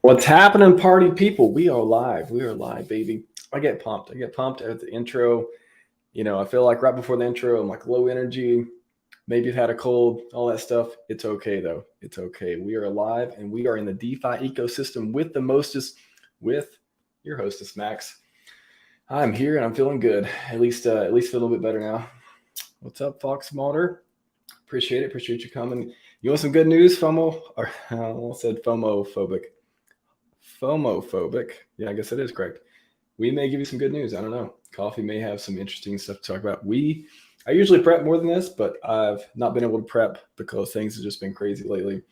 What's happening, party people? We are live. We are live, baby. I get pumped. I get pumped at the intro. I feel like right before the intro, I'm like low energy. Maybe you've had a cold, all that stuff. It's okay, though. It's okay. We are alive, and we are in the DeFi ecosystem with the mostest, with your hostess, Max. I'm here, and I'm feeling good. At least feel a little bit better now. What's up, Fox Mulder? Appreciate it. Appreciate you coming. You want some good news, FOMO? Or I almost said FOMO-phobic. FOMO-phobic. Yeah, I guess that is correct. We may give you some good news. I don't know. Coffee may have some interesting stuff to talk about. I usually prep more than this, but I've not been able to prep because things have just been crazy lately.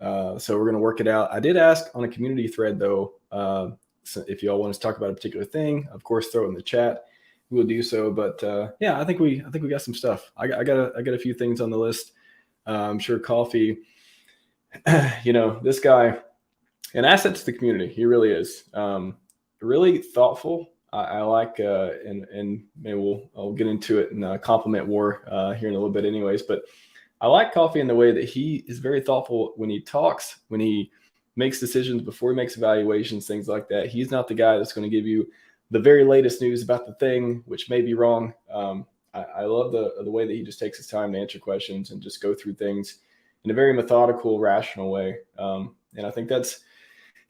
So we're going to work it out. I did ask on a community thread, though, so if you all want us to talk about a particular thing, of course, throw it in the chat. We'll do so. But yeah, I think we got some stuff. I got a few things on the list. I'm sure Coffee, this guy, an asset to the community. He really is. Really thoughtful. I like, and maybe I'll get into it in a compliment war here in a little bit anyways, but I like Coffee in the way that he is very thoughtful when he talks, when he makes decisions, before he makes evaluations, things like that. He's not the guy that's going to give you the very latest news about the thing, which may be wrong. I love the way that he just takes his time to answer questions and just go through things in a very methodical, rational way. And I think that's,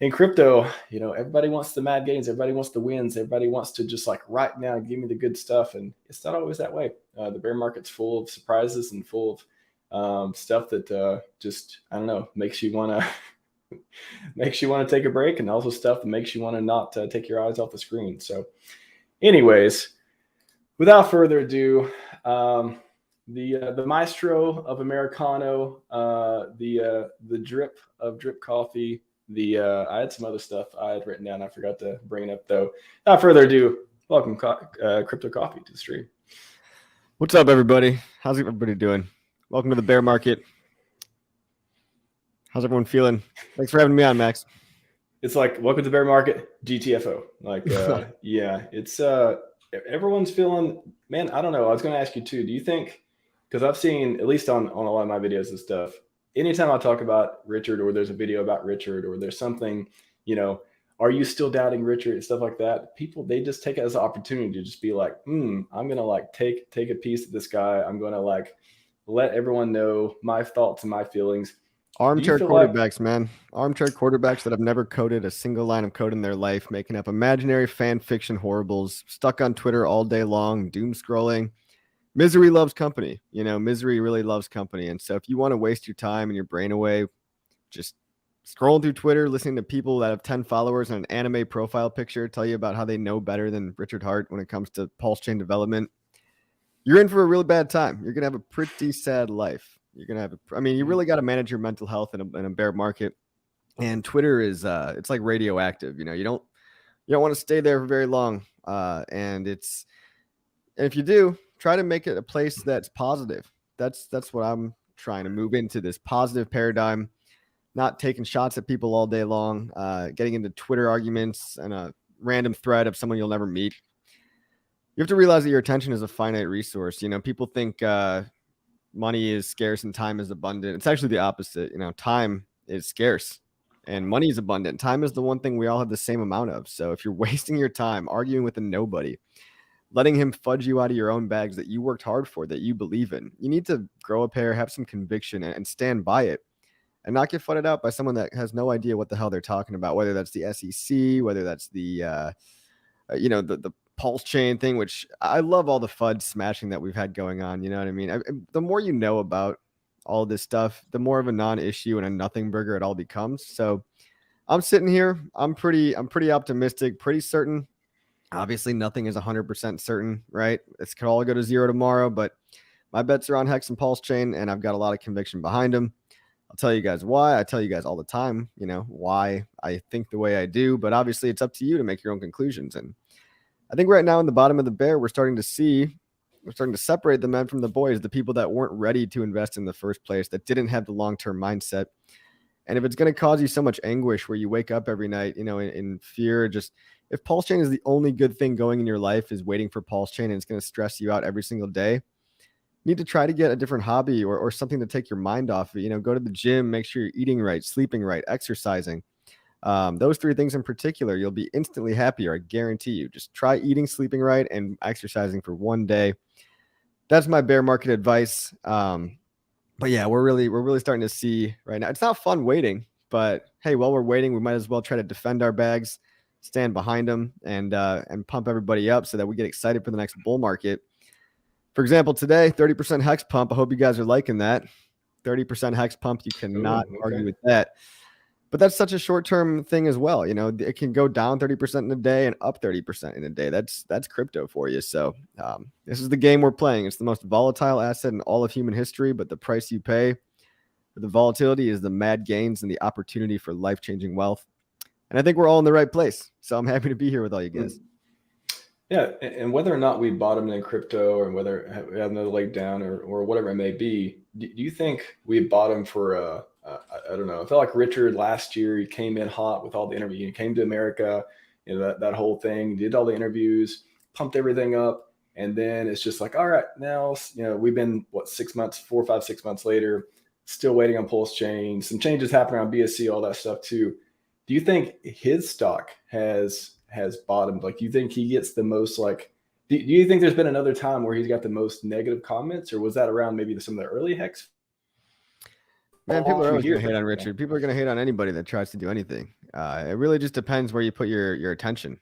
in crypto, everybody wants the mad gains. Everybody wants the wins. Everybody wants to just like right now, give me the good stuff. And it's not always that way. The bear market's full of surprises and full of stuff that just, I don't know, makes you want to take a break, and also stuff that makes you want to not take your eyes off the screen. So anyways, without further ado, the maestro of Americano, the drip of drip coffee, I had some other stuff I had written down. I forgot to bring it up, though. Without further ado, welcome CryptoCoffee to the stream. What's up, everybody? How's everybody doing? Welcome to the bear market. How's everyone feeling? Thanks for having me on, Max. It's like, welcome to the bear market, GTFO. Like, yeah, it's everyone's feeling, man, I don't know. I was going to ask you too. Do you think, because I've seen, at least on a lot of my videos and stuff, anytime I talk about Richard, or there's a video about Richard, or there's something, are you still doubting Richard and stuff like that? People, they just take it as an opportunity to just be like, I'm going to like take a piece of this guy. I'm going to like let everyone know my thoughts and my feelings. Armchair quarterbacks, man. Armchair quarterbacks that have never coded a single line of code in their life, making up imaginary fan fiction horribles, stuck on Twitter all day long, doom scrolling. Misery loves company. Misery really loves company. And so if you want to waste your time and your brain away, just scrolling through Twitter, listening to people that have 10 followers and an anime profile picture tell you about how they know better than Richard Hart when it comes to PulseChain development, you're in for a really bad time. You're going to have a pretty sad life. You're going to have you really got to manage your mental health in a bear market. And Twitter is, it's like radioactive. You don't want to stay there for very long. And if you do, try to make it a place that's positive. That's what I'm trying to move into, this positive paradigm, not taking shots at people all day long, getting into Twitter arguments and a random thread of someone you'll never meet. You have to realize that your attention is a finite resource. People think money is scarce and time is abundant. It's actually the opposite. Time is scarce and money is abundant. Time is the one thing we all have the same amount of. So if you're wasting your time arguing with a nobody, letting him fudge you out of your own bags that you worked hard for, that you believe in, you need to grow a pair, have some conviction, and stand by it, and not get fudded out by someone that has no idea what the hell they're talking about, whether that's the SEC, whether that's the PulseChain thing, which I love all the FUD smashing that we've had going on. You know what I mean? The more you know about all this stuff, the more of a non-issue and a nothing burger it all becomes. So I'm sitting here. I'm pretty optimistic, pretty certain. Obviously, nothing is 100% certain, right? This could all go to zero tomorrow, but my bets are on HEX and PulseChain, and I've got a lot of conviction behind them. I'll tell you guys why. I tell you guys all the time, why I think the way I do, but obviously it's up to you to make your own conclusions. And I think right now in the bottom of the bear, we're starting to separate the men from the boys, the people that weren't ready to invest in the first place, that didn't have the long-term mindset. And if it's going to cause you so much anguish where you wake up every night, in fear, just if PulseChain is the only good thing going in your life is waiting for PulseChain and it's going to stress you out every single day, you need to try to get a different hobby or something to take your mind off of it. Go to the gym, make sure you're eating right, sleeping right, exercising. Those three things in particular, you'll be instantly happier. I guarantee you. Just try eating, sleeping right, and exercising for one day. That's my bear market advice. But yeah, we're really starting to see right now. It's not fun waiting, but hey, while we're waiting, we might as well try to defend our bags, stand behind them, and pump everybody up so that we get excited for the next bull market. For example, today, 30% hex pump. I hope you guys are liking that. 30% hex pump. You cannot argue with that. But that's such a short-term thing as well. You know, it can go down 30% in a day and up 30% in a day. That's crypto for you. So this is the game we're playing. It's the most volatile asset in all of human history, but the price you pay for the volatility is the mad gains and the opportunity for life-changing wealth. And I think we're all in the right place. So I'm happy to be here with all you guys. Yeah, and whether or not we bottomed in crypto, or whether we have another leg down, or whatever it may be, do you think we bottomed for I don't know. I felt like Richard last year, he came in hot with all the interviews. He came to America, you know, that whole thing, did all the interviews, pumped everything up. And then it's just like, all right, now, you know, we've been, 6 months, 4, 5, 6 months later, still waiting on PulseChain. Some changes happening on BSC, all that stuff too. Do you think his stock has bottomed? Like, do you think he gets the most, like, do you think there's been another time where he's got the most negative comments, or was that around maybe some of the early HEX? Man, people are always going to hate on Richard. People are going to hate on anybody that tries to do anything. It really just depends where you put your attention.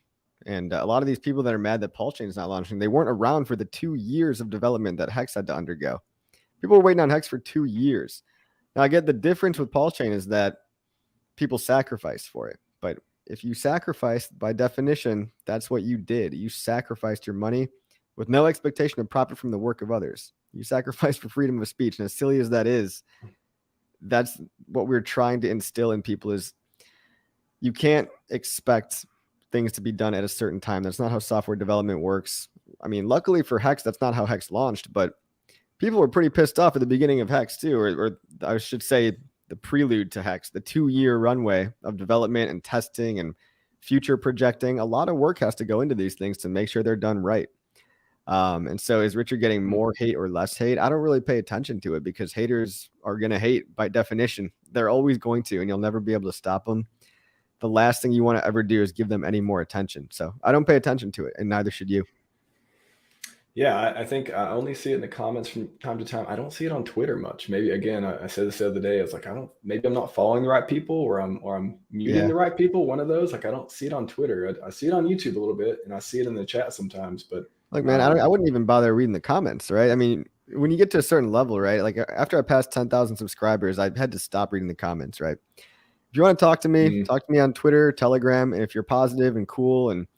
And a lot of these people that are mad that PulseChain is not launching, they weren't around for the 2 years of development that HEX had to undergo. People were waiting on HEX for 2 years. Now, I get the difference with PulseChain is that people sacrifice for it. But if you sacrifice, by definition, that's what you did. You sacrificed your money with no expectation of profit from the work of others. You sacrificed for freedom of speech. And as silly as that is, that's what we're trying to instill in people is you can't expect things to be done at a certain time. That's not how software development works. I mean, luckily for HEX, that's not how HEX launched, but people were pretty pissed off at the beginning of HEX too, or I should say the prelude to HEX, the 2-year runway of development and testing and future projecting. A lot of work has to go into these things to make sure they're done right. And so is Richard getting more hate or less hate? I don't really pay attention to it because haters are going to hate by definition. They're always going to, and you'll never be able to stop them. The last thing you want to ever do is give them any more attention. So I don't pay attention to it, and neither should you. Yeah, I think I only see it in the comments from time to time. I don't see it on Twitter much. Maybe, again, I said this the other day. It's like, maybe I'm not following the right people, or I'm muting the right people. One of those. Like, I don't see it on Twitter. I see it on YouTube a little bit, and I see it in the chat sometimes. But like, man, I wouldn't even bother reading the comments, right? I mean, when you get to a certain level, right? Like after I passed 10,000 subscribers, I had to stop reading the comments, right? If you want to talk to me on Twitter, Telegram, and if you're positive and cool, and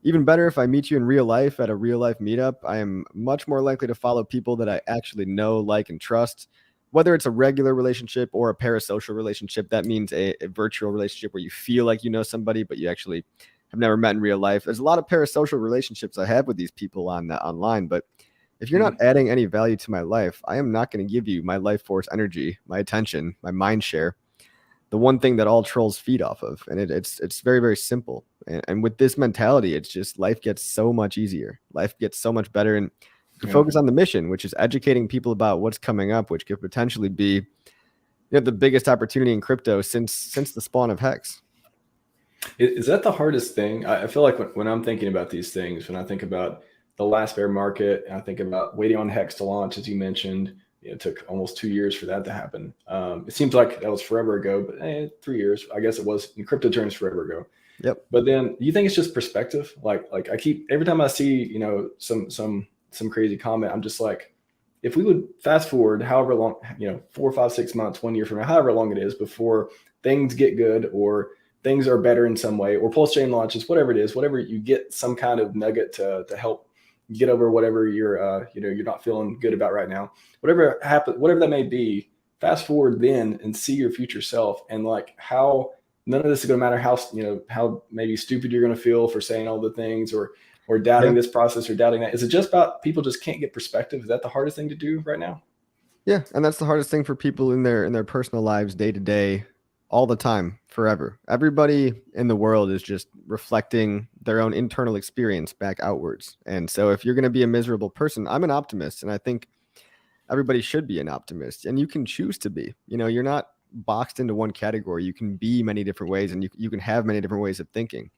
even better, if I meet you in real life at a real life meetup, I am much more likely to follow people that I actually know, like, and trust. Whether it's a regular relationship or a parasocial relationship, that means a virtual relationship where you feel like you know somebody, but you actually have never met in real life. There's a lot of parasocial relationships I have with these people online, but if you're not adding any value to my life, I am not going to give you my life force energy, my attention, my mind share, the one thing that all trolls feed off of. And it's very, very simple. And with this mentality, it's just life gets so much easier. Life gets so much better. And you focus on the mission, which is educating people about what's coming up, which could potentially be the biggest opportunity in crypto since the spawn of HEX. Is that the hardest thing? I feel like when I'm thinking about these things, when I think about the last bear market, and I think about waiting on HEX to launch, as you mentioned, it took almost 2 years for that to happen. It seems like that was forever ago, but 3 years, I guess it was in crypto terms forever ago. Yep. But then, do you think it's just perspective? Like I keep, every time I see, some crazy comment, I'm just like, if we would fast forward however long, 4, 5, 6 months, 1 year from now, however long it is before things get good or things are better in some way, or PulseChain launches, whatever it is, whatever you get some kind of nugget to help get over whatever you're not feeling good about right now, whatever happens, whatever that may be, fast forward then and see your future self, and like how none of this is going to matter how maybe stupid you're going to feel for saying all the things or doubting this process or doubting that. Is it just about people just can't get perspective? Is that the hardest thing to do right now? Yeah. And that's the hardest thing for people in their personal lives, day to day, all the time, forever. Everybody in the world is just reflecting their own internal experience back outwards. And so if you're going to be a miserable person, I'm an optimist, and I think everybody should be an optimist, and you can choose to be. You're not boxed into one category. You can be many different ways, and you can have many different ways of thinking.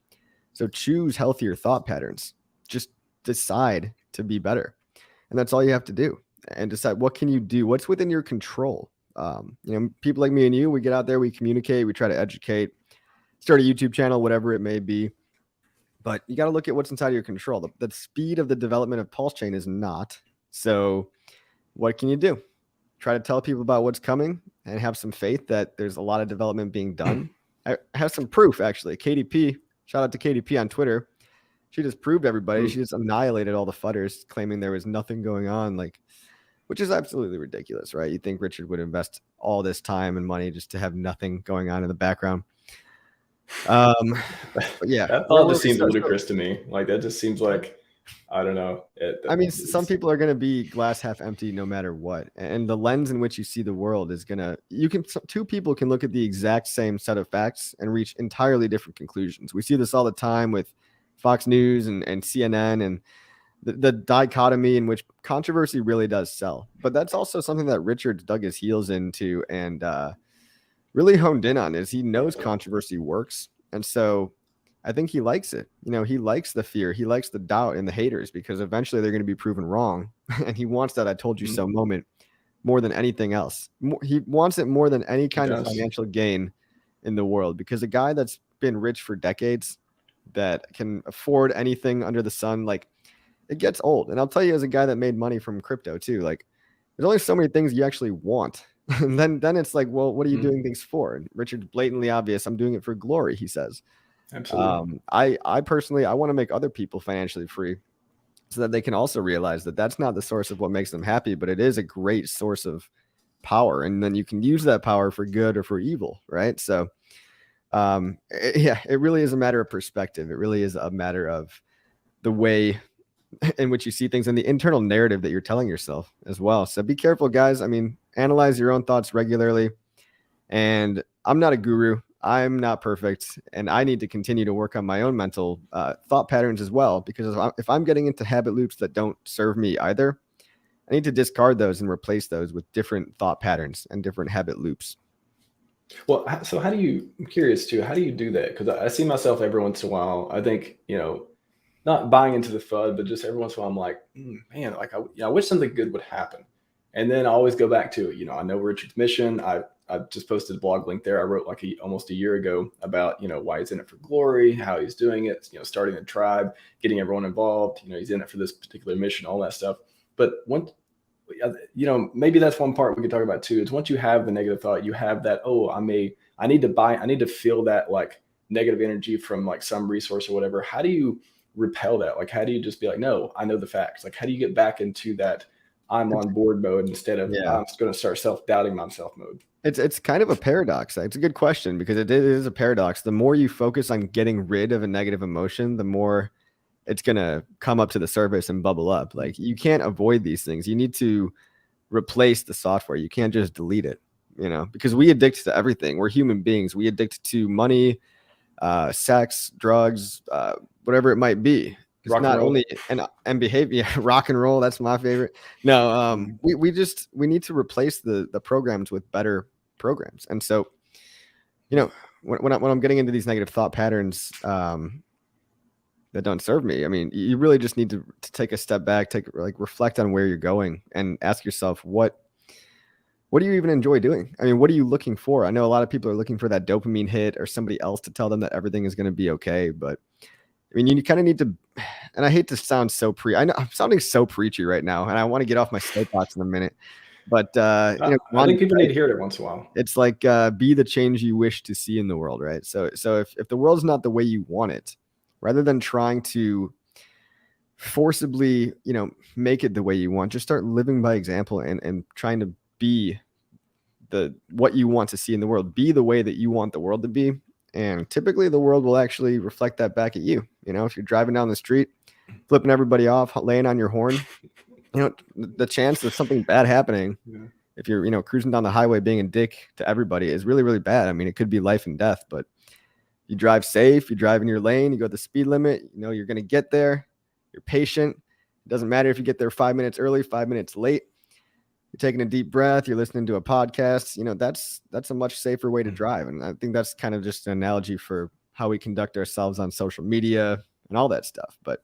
So choose healthier thought patterns. Just decide to be better. And that's all you have to do. And decide what can you do, what's within your control. People like me and you, we get out there, we communicate, we try to educate, start a YouTube channel, whatever it may be. But you got to look at what's inside of your control. The speed of the development of PulseChain is not. So what can you do? Try to tell people about what's coming and have some faith that there's a lot of development being done. I have some proof, actually. KDP, shout out to KDP on Twitter. She just proved everybody. She just annihilated all the fudders, claiming there was nothing going on, which is absolutely ridiculous, right? You think Richard would invest all this time and money just to have nothing going on in the background? But yeah, that thought just seems ludicrous to me. Like, that just seems like, I don't know. Some people are going to be glass half empty no matter what. And the lens in which you see the world is two people can look at the exact same set of facts and reach entirely different conclusions. We see this all the time with Fox News and CNN and the dichotomy in which controversy really does sell. But that's also something that Richard dug his heels into and really honed in on, is he knows controversy works. And so I think he likes it. He likes the fear. He likes the doubt and the haters, because eventually they're going to be proven wrong. And he wants that I told you so moment more than anything else. He wants it more than any kind of financial gain in the world, because a guy that's been rich for decades, that can afford anything under the sun, it gets old. And I'll tell you, as a guy that made money from crypto too, there's only so many things you actually want. And then it's like, well, what are you doing things for? And Richard's blatantly obvious. I'm doing it for glory, he says. Absolutely. I personally, I want to make other people financially free, so that they can also realize that that's not the source of what makes them happy, but it is a great source of power. And then you can use that power for good or for evil, right? So it really is a matter of perspective. It really is a matter of the way in which you see things and the internal narrative that you're telling yourself as well. So be careful, guys. Analyze your own thoughts regularly. And I'm not a guru. I'm not perfect. And I need to continue to work on my own mental thought patterns as well, because if I'm getting into habit loops that don't serve me either, I need to discard those and replace those with different thought patterns and different habit loops. Well, so I'm curious too, how do you do that? Because I see myself every once in a while, I think, not buying into the FUD, but just every once in a while I'm like, man, I wish something good would happen. And then I always go back to, I know Richard's mission. I just posted a blog link there. I wrote almost a year ago about, why he's in it for glory, how he's doing it, starting a tribe, getting everyone involved, he's in it for this particular mission, all that stuff. But maybe that's one part we could talk about too, is once you have the negative thought, you have that, I need to feel that negative energy from some resource or whatever. How do you repel that? How do you just be like, no, I know the facts? How do you get back into that I'm on board mode instead of I'm just going to start self-doubting myself mode? It's kind of a paradox. It's a good question, because it is a paradox. The more you focus on getting rid of a negative emotion, the more it's going to come up to the surface and bubble up. You can't avoid these things. You need to replace the software. You can't just delete it, because we addict to everything. We're human beings. We addict to money, sex, drugs, whatever it might be. It's not only and behavior, rock and roll. That's my favorite. No, we need to replace the programs with better programs. And so, when I'm getting into these negative thought patterns that don't serve me, you really just need to take a step back, reflect on where you're going, and ask yourself, what do you even enjoy doing? What are you looking for? I know a lot of people are looking for that dopamine hit or somebody else to tell them that everything is going to be okay, but you kind of need to, and I hate to sound I know I'm sounding so preachy right now, and I want to get off my soapbox in a minute, but I think people need to hear it once in a while. It's be the change you wish to see in the world, right? So if the world's not the way you want it, rather than trying to forcibly, make it the way you want, just start living by example and trying to be what you want to see in the world. Be the way that you want the world to be. And typically the world will actually reflect that back at you. If you're driving down the street, flipping everybody off, laying on your horn, the chance of something bad happening, if you're, cruising down the highway being a dick to everybody, is really, really bad. It could be life and death, but you drive safe, you drive in your lane, you go the speed limit, you're going to get there. You're patient. It doesn't matter if you get there 5 minutes early, 5 minutes late. you're taking a deep breath, you're listening to a podcast, you know, that's a much safer way to drive. And I think that's kind of just an analogy for how we conduct ourselves on social media and all that stuff. But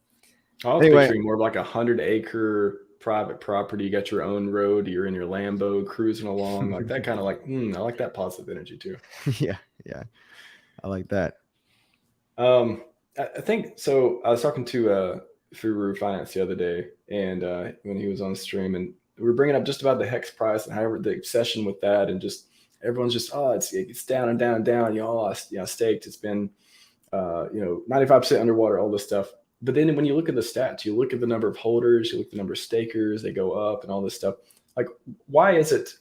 I was anyway, picturing more of like 100-acre private property. You got your own road. You're in your Lambo cruising along, like that kind of like. I like that positive energy too. yeah, I like that. I think so. I was talking to Furu Finance the other day, and when he was on the stream, and we were bringing up just about the HEX price and however the obsession with that, and just everyone's just it's down and down and down. You all staked. It's been 95% underwater, all this stuff. But then when you look at the stats, you look at the number of holders, you look at the number of stakers, they go up and all this stuff. Like, why is it?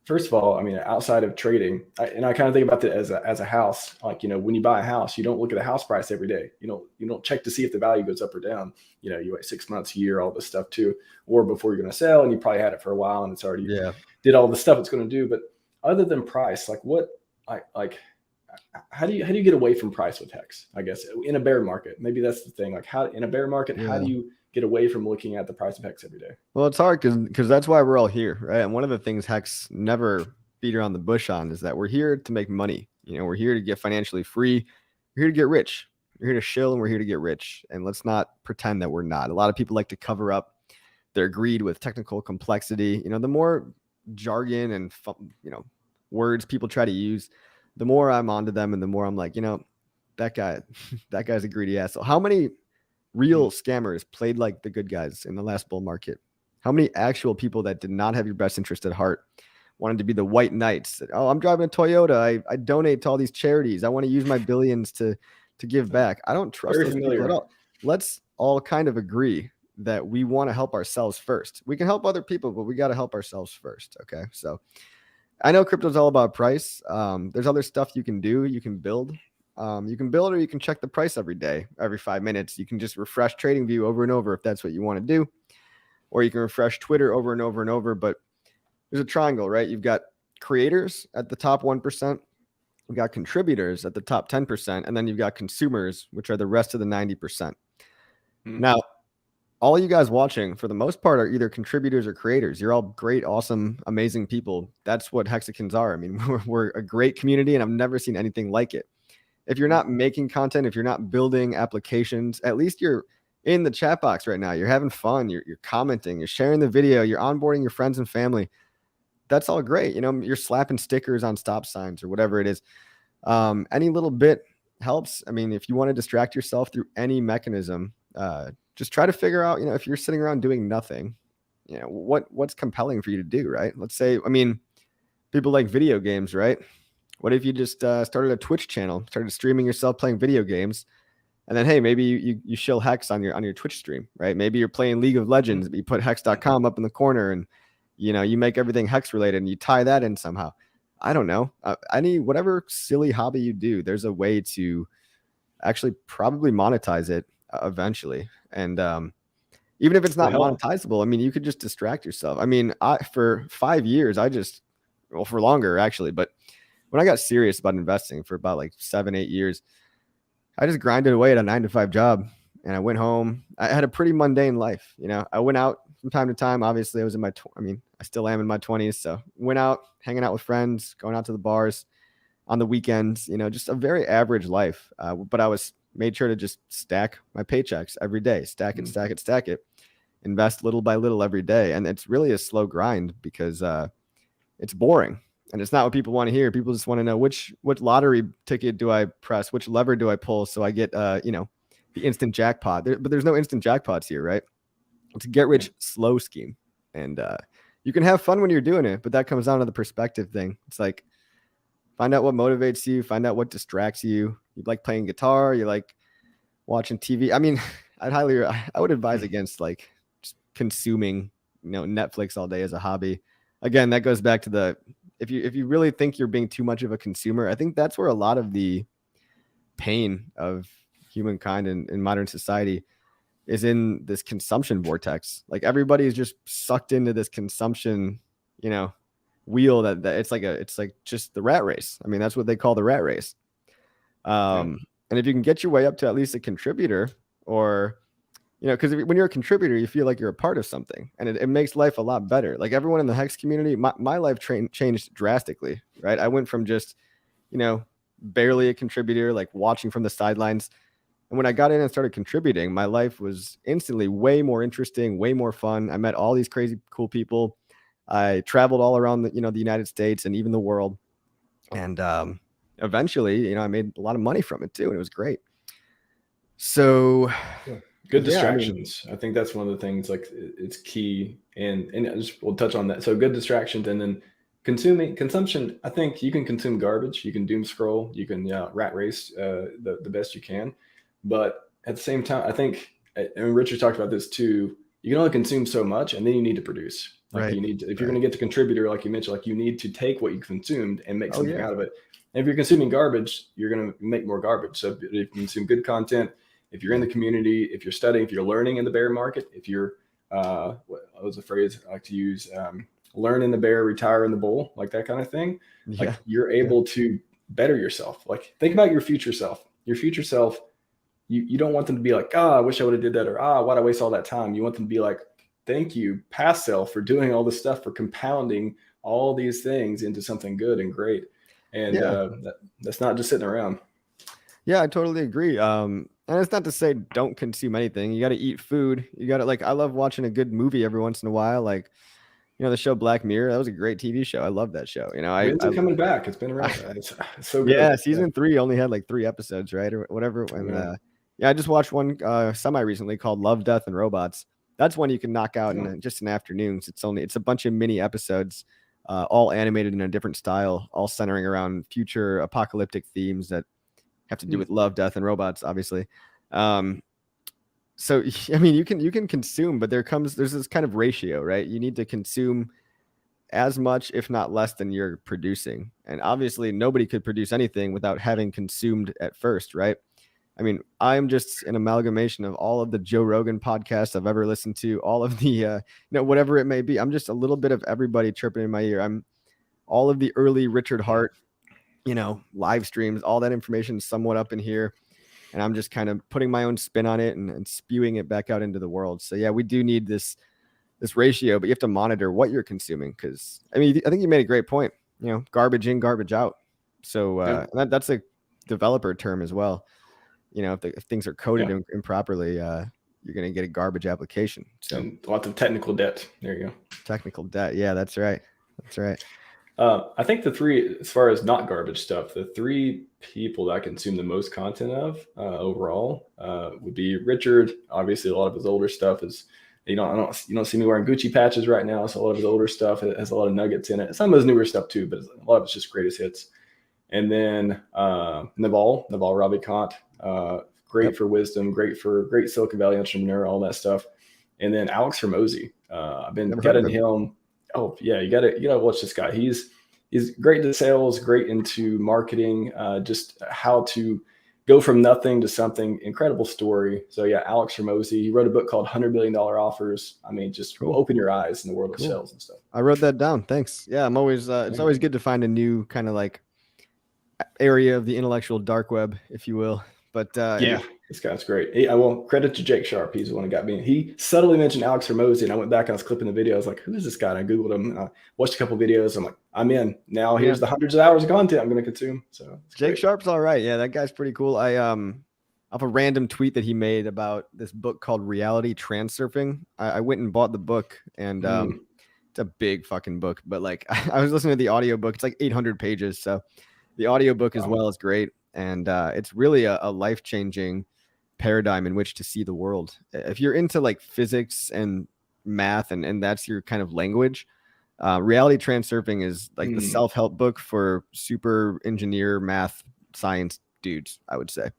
First of all, I mean, outside of trading, I kind of think about it as a house. Like, when you buy a house, you don't look at the house price every day. You don't check to see if the value goes up or down. You wait 6 months, a year, all this stuff too, or before you're going to sell, and you probably had it for a while and it's already did all the stuff it's going to do. But other than price, like how do you get away from price with HEX? I guess in a bear market, maybe that's the thing. Like, how in a bear market, how do you get away from looking at the price of HEX every day? Well, it's hard because that's why we're all here, right? And one of the things HEX never beat around the bush on is that we're here to make money. We're here to get financially free. We're here to get rich. We're here to chill, and we're here to get rich. And let's not pretend that we're not. A lot of people like to cover up their greed with technical complexity. The more jargon and words people try to use, the more I'm onto them, and the more I'm like, that guy's a greedy asshole. How many real scammers played like the good guys in the last bull market? How many actual people that did not have your best interest at heart wanted to be the white knights that, I'm driving a Toyota, I donate to all these charities, I want to use my billions to give back? I don't trust those people at all. Let's all kind of agree that we want to help ourselves first. We can help other people, but we got to help ourselves first. Okay, so I know crypto's all about price. There's other stuff you can do. You can build. Or you can check the price every day, every 5 minutes. You can just refresh TradingView over and over if that's what you want to do. Or you can refresh Twitter over and over and over. But there's a triangle, right? You've got creators at the top 1%. You've got contributors at the top 10%. And then you've got consumers, which are the rest of the 90%. Now, all you guys watching, for the most part, are either contributors or creators. You're all great, awesome, amazing people. That's what Hexicans are. I mean, we're a great community, and I've never seen anything like it. If you're not making content, if you're not building applications, at least you're in the chat box right now. You're having fun. You're commenting. You're sharing the video. You're onboarding your friends and family. That's all great. You're slapping stickers on stop signs or whatever it is. Any little bit helps. I mean, if you want to distract yourself through any mechanism, just try to figure out, if you're sitting around doing nothing, what's compelling for you to do, right? Let's say, people like video games, right? What if you just started a Twitch channel, started streaming yourself playing video games, and then, hey, maybe you shill HEX on your Twitch stream, right? Maybe you're playing League of Legends, but you put hex.com up in the corner, and you make everything HEX related, and you tie that in somehow. I don't know. Whatever silly hobby you do, there's a way to actually probably monetize it eventually. And even if it's not monetizable, you could just distract yourself. For 5 years, for longer actually, but when I got serious about investing for about like 7-8 years, I just grinded away at a 9-to-5 job, and I went home. I had a pretty mundane life. I went out from time to time. Obviously, I was in my, I still am in my 20s. So went out, hanging out with friends, going out to the bars on the weekends, just a very average life. But I made sure to just stack my paychecks every day, stack it, invest little by little every day. And it's really a slow grind because it's boring. And it's not what people want to hear. People just want to know which lottery ticket do I press, which lever do I pull so I get the instant jackpot. But there's no instant jackpots here, right? It's a get rich slow scheme, and you can have fun when you're doing it, but that comes down to the perspective thing. It's like, find out what motivates you, find out what distracts you. You like playing guitar, you like watching TV. I would advise against like just consuming Netflix all day as a hobby. Again, that goes back to if you really think you're being too much of a consumer, I think that's where a lot of the pain of humankind in modern society is, in this consumption vortex. Like, everybody is just sucked into this consumption, wheel that it's like just the rat race. That's what they call the rat race. And if you can get your way up to at least a contributor, or you know, because when you're a contributor, you feel like you're a part of something, and it makes life a lot better. Like everyone in the HEX community, my life changed drastically, right? I went from just, you know, barely a contributor, like watching from the sidelines. And when I got in and started contributing, my life was instantly way more interesting, way more fun. I met all these crazy cool people. I traveled all around the, you know, the United States and even the world. And eventually, you know, I made a lot of money from it too, and it was great. So good yeah, distractions. I think that's one of the things, like it's key. And we'll touch on that. So good distractions, and then consumption. I think you can consume garbage. You can doom scroll. You can rat race the best you can. But at the same time, I think, and Richard talked about this too, you can only consume so much, and then you need to produce. Like right. you need to, if you're going to get to contributor, like you mentioned, like you need to take what you consumed and make something out of it. And if you're consuming garbage, you're going to make more garbage. So if you consume good content, if you're in the community, if you're studying, if you're learning in the bear market, if you're, what was a phrase I like to use, learn in the bear, retire in the bull, like that kind of thing. Like you're able to better yourself. Like think about your future self. Your future self, you don't want them to be like, I wish I would have did that, or why'd I waste all that time? You want them to be like, thank you, past self, for doing all this stuff, for compounding all these things into something good and great. And that's not just sitting around. Yeah, I totally agree. And it's not to say don't consume anything. You got to eat food. You got to, like, I love watching a good movie every once in a while. Like, you know, the show Black Mirror, that was a great TV show. I love that show. You know, When's it coming back? It's been around. It's so good. Yeah, season 3 only had like 3 episodes, right? Or whatever. And I just watched one semi recently called Love, Death, and Robots. That's one you can knock out in just an afternoon. It's a bunch of mini episodes, all animated in a different style, all centering around future apocalyptic themes that have to do with love, death, and robots, obviously. So I mean, you can consume, but there's this kind of ratio, right? You need to consume as much, if not less, than you're producing. And obviously nobody could produce anything without having consumed at first, right? I mean, I'm just an amalgamation of all of the Joe Rogan podcasts I've ever listened to, all of the whatever it may be. I'm just a little bit of everybody chirping in my ear. I'm all of the early Richard Hart, live streams, all that information is somewhat up in here. And I'm just kind of putting my own spin on it and spewing it back out into the world. So yeah, we do need this ratio, but you have to monitor what you're consuming. Cause I mean, I think you made a great point, garbage in, garbage out. So that's a developer term as well. If things are coded improperly, you're going to get a garbage application. So and lots of technical debt. There you go. Technical debt. Yeah, that's right. That's right. I think the 3, as far as not garbage stuff, the 3 people that I consume the most content of overall would be Richard. Obviously, a lot of his older stuff is, you don't see me wearing Gucci patches right now. So a lot of his older stuff has a lot of nuggets in it. Some of his newer stuff too, but a lot of it's just greatest hits. And then Naval Ravikant, great for wisdom, great Silicon Valley entrepreneur, all that stuff. And then Alex Hormozi. I've been getting him. Oh yeah, you gotta watch this guy. He's great into sales, great into marketing, just how to go from nothing to something. Incredible story. So yeah, Alex Hormozi. He wrote a book called $100 Billion Offers. I mean, just will open your eyes in the world of sales and stuff. I wrote that down. Thanks. Yeah, I'm always it's always good to find a new kind of like area of the intellectual dark web, if you will. But this guy's great. I will credit to Jake Sharp. He's the one who got me. He subtly mentioned Alex Hormozi, and I went back and I was clipping the video. I was like, "Who is this guy?" And I googled him. And I watched a couple of videos. I'm like, "I'm in now. Here's the hundreds of hours of content I'm going to consume." So Jake Sharp's all right. Yeah, that guy's pretty cool. I off a random tweet that he made about this book called Reality Transurfing. I went and bought the book, and it's a big fucking book. But like, I was listening to the audiobook. It's like 800 pages, so the audiobook as well is great. And it's really a life-changing paradigm in which to see the world. If you're into like physics and math and that's your kind of language, Reality Transurfing is like the self-help book for super engineer, math, science dudes, I would say.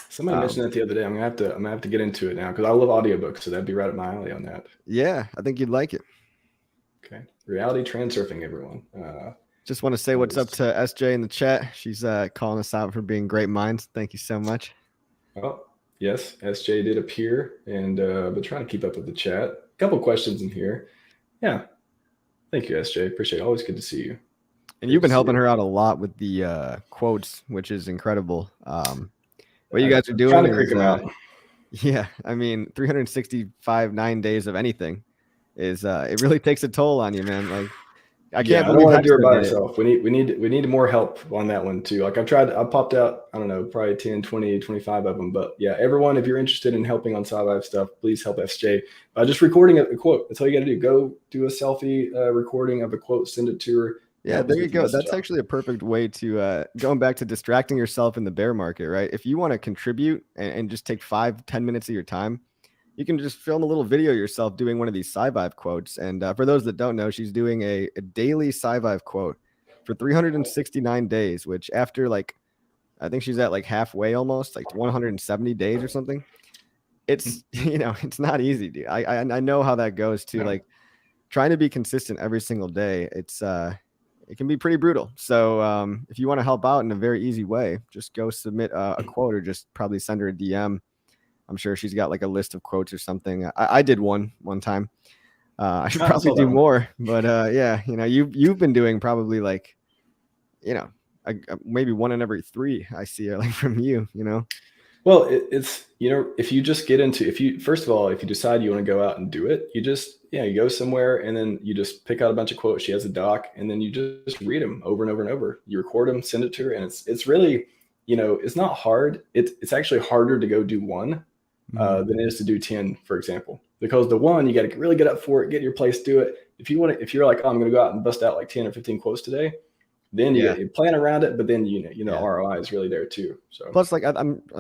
Somebody mentioned that the other day. I'm gonna have to get into it now because I love audiobooks, so that'd be right up my alley on that. Yeah, I think you'd like it. Okay, Reality Transurfing, everyone. Just want to say what's up to SJ in the chat. She's calling us out for being great minds. Thank you so much. Oh, yes, SJ did appear, and been trying to keep up with the chat. A couple questions in here. Yeah, thank you, SJ. Appreciate it. Always good to see you. And you've been helping her out a lot with the quotes, which is incredible. What you guys are doing? Trying to creep them out. Yeah, I mean, 365 9 days of anything is it really takes a toll on you, man. Like, I can't Yeah, I don't believe want to do it Hexter by did it. ourselves. We need more help on that one too. Like I popped out, I don't know, probably 10, 20, 25 of them. But yeah, everyone, if you're interested in helping on Scivive stuff, please help SJ. Just recording a quote. That's all you got to do. Go do a selfie recording of a quote, send it to her. Yeah, Just there you get the go. message That's out. actually a perfect way to going back to distracting yourself in the bear market, right? If you want to contribute and just take 5-10 minutes of your time, you can just film a little video yourself doing one of these Scivive quotes. And for those that don't know, she's doing a daily Scivive quote for 369 days, which after like, I think she's at like halfway almost, like 170 days or something. It's, it's not easy, dude. I know how that goes too. No. Like trying to be consistent every single day. It can be pretty brutal. So if you want to help out in a very easy way, just go submit a quote or just probably send her a DM. I'm sure she's got like a list of quotes or something. I did one time. I should I probably saw do that one. more, but yeah, you've been doing probably like, maybe one in every three I see like from you. Well, it's if you just get into if you first of all if you decide you want to go out and do it, you just you go somewhere and then you just pick out a bunch of quotes. She has a doc, and then you just read them over and over and over. You record them, send it to her, and it's really it's not hard. It's actually harder to go do one than it is to do 10, for example, because the one you got to really get up for it, get your place, do it. If you're like, oh, I'm going to go out and bust out like 10 or 15 quotes today, then you plan around it, but then Yeah. ROI is really there too. So Plus, like I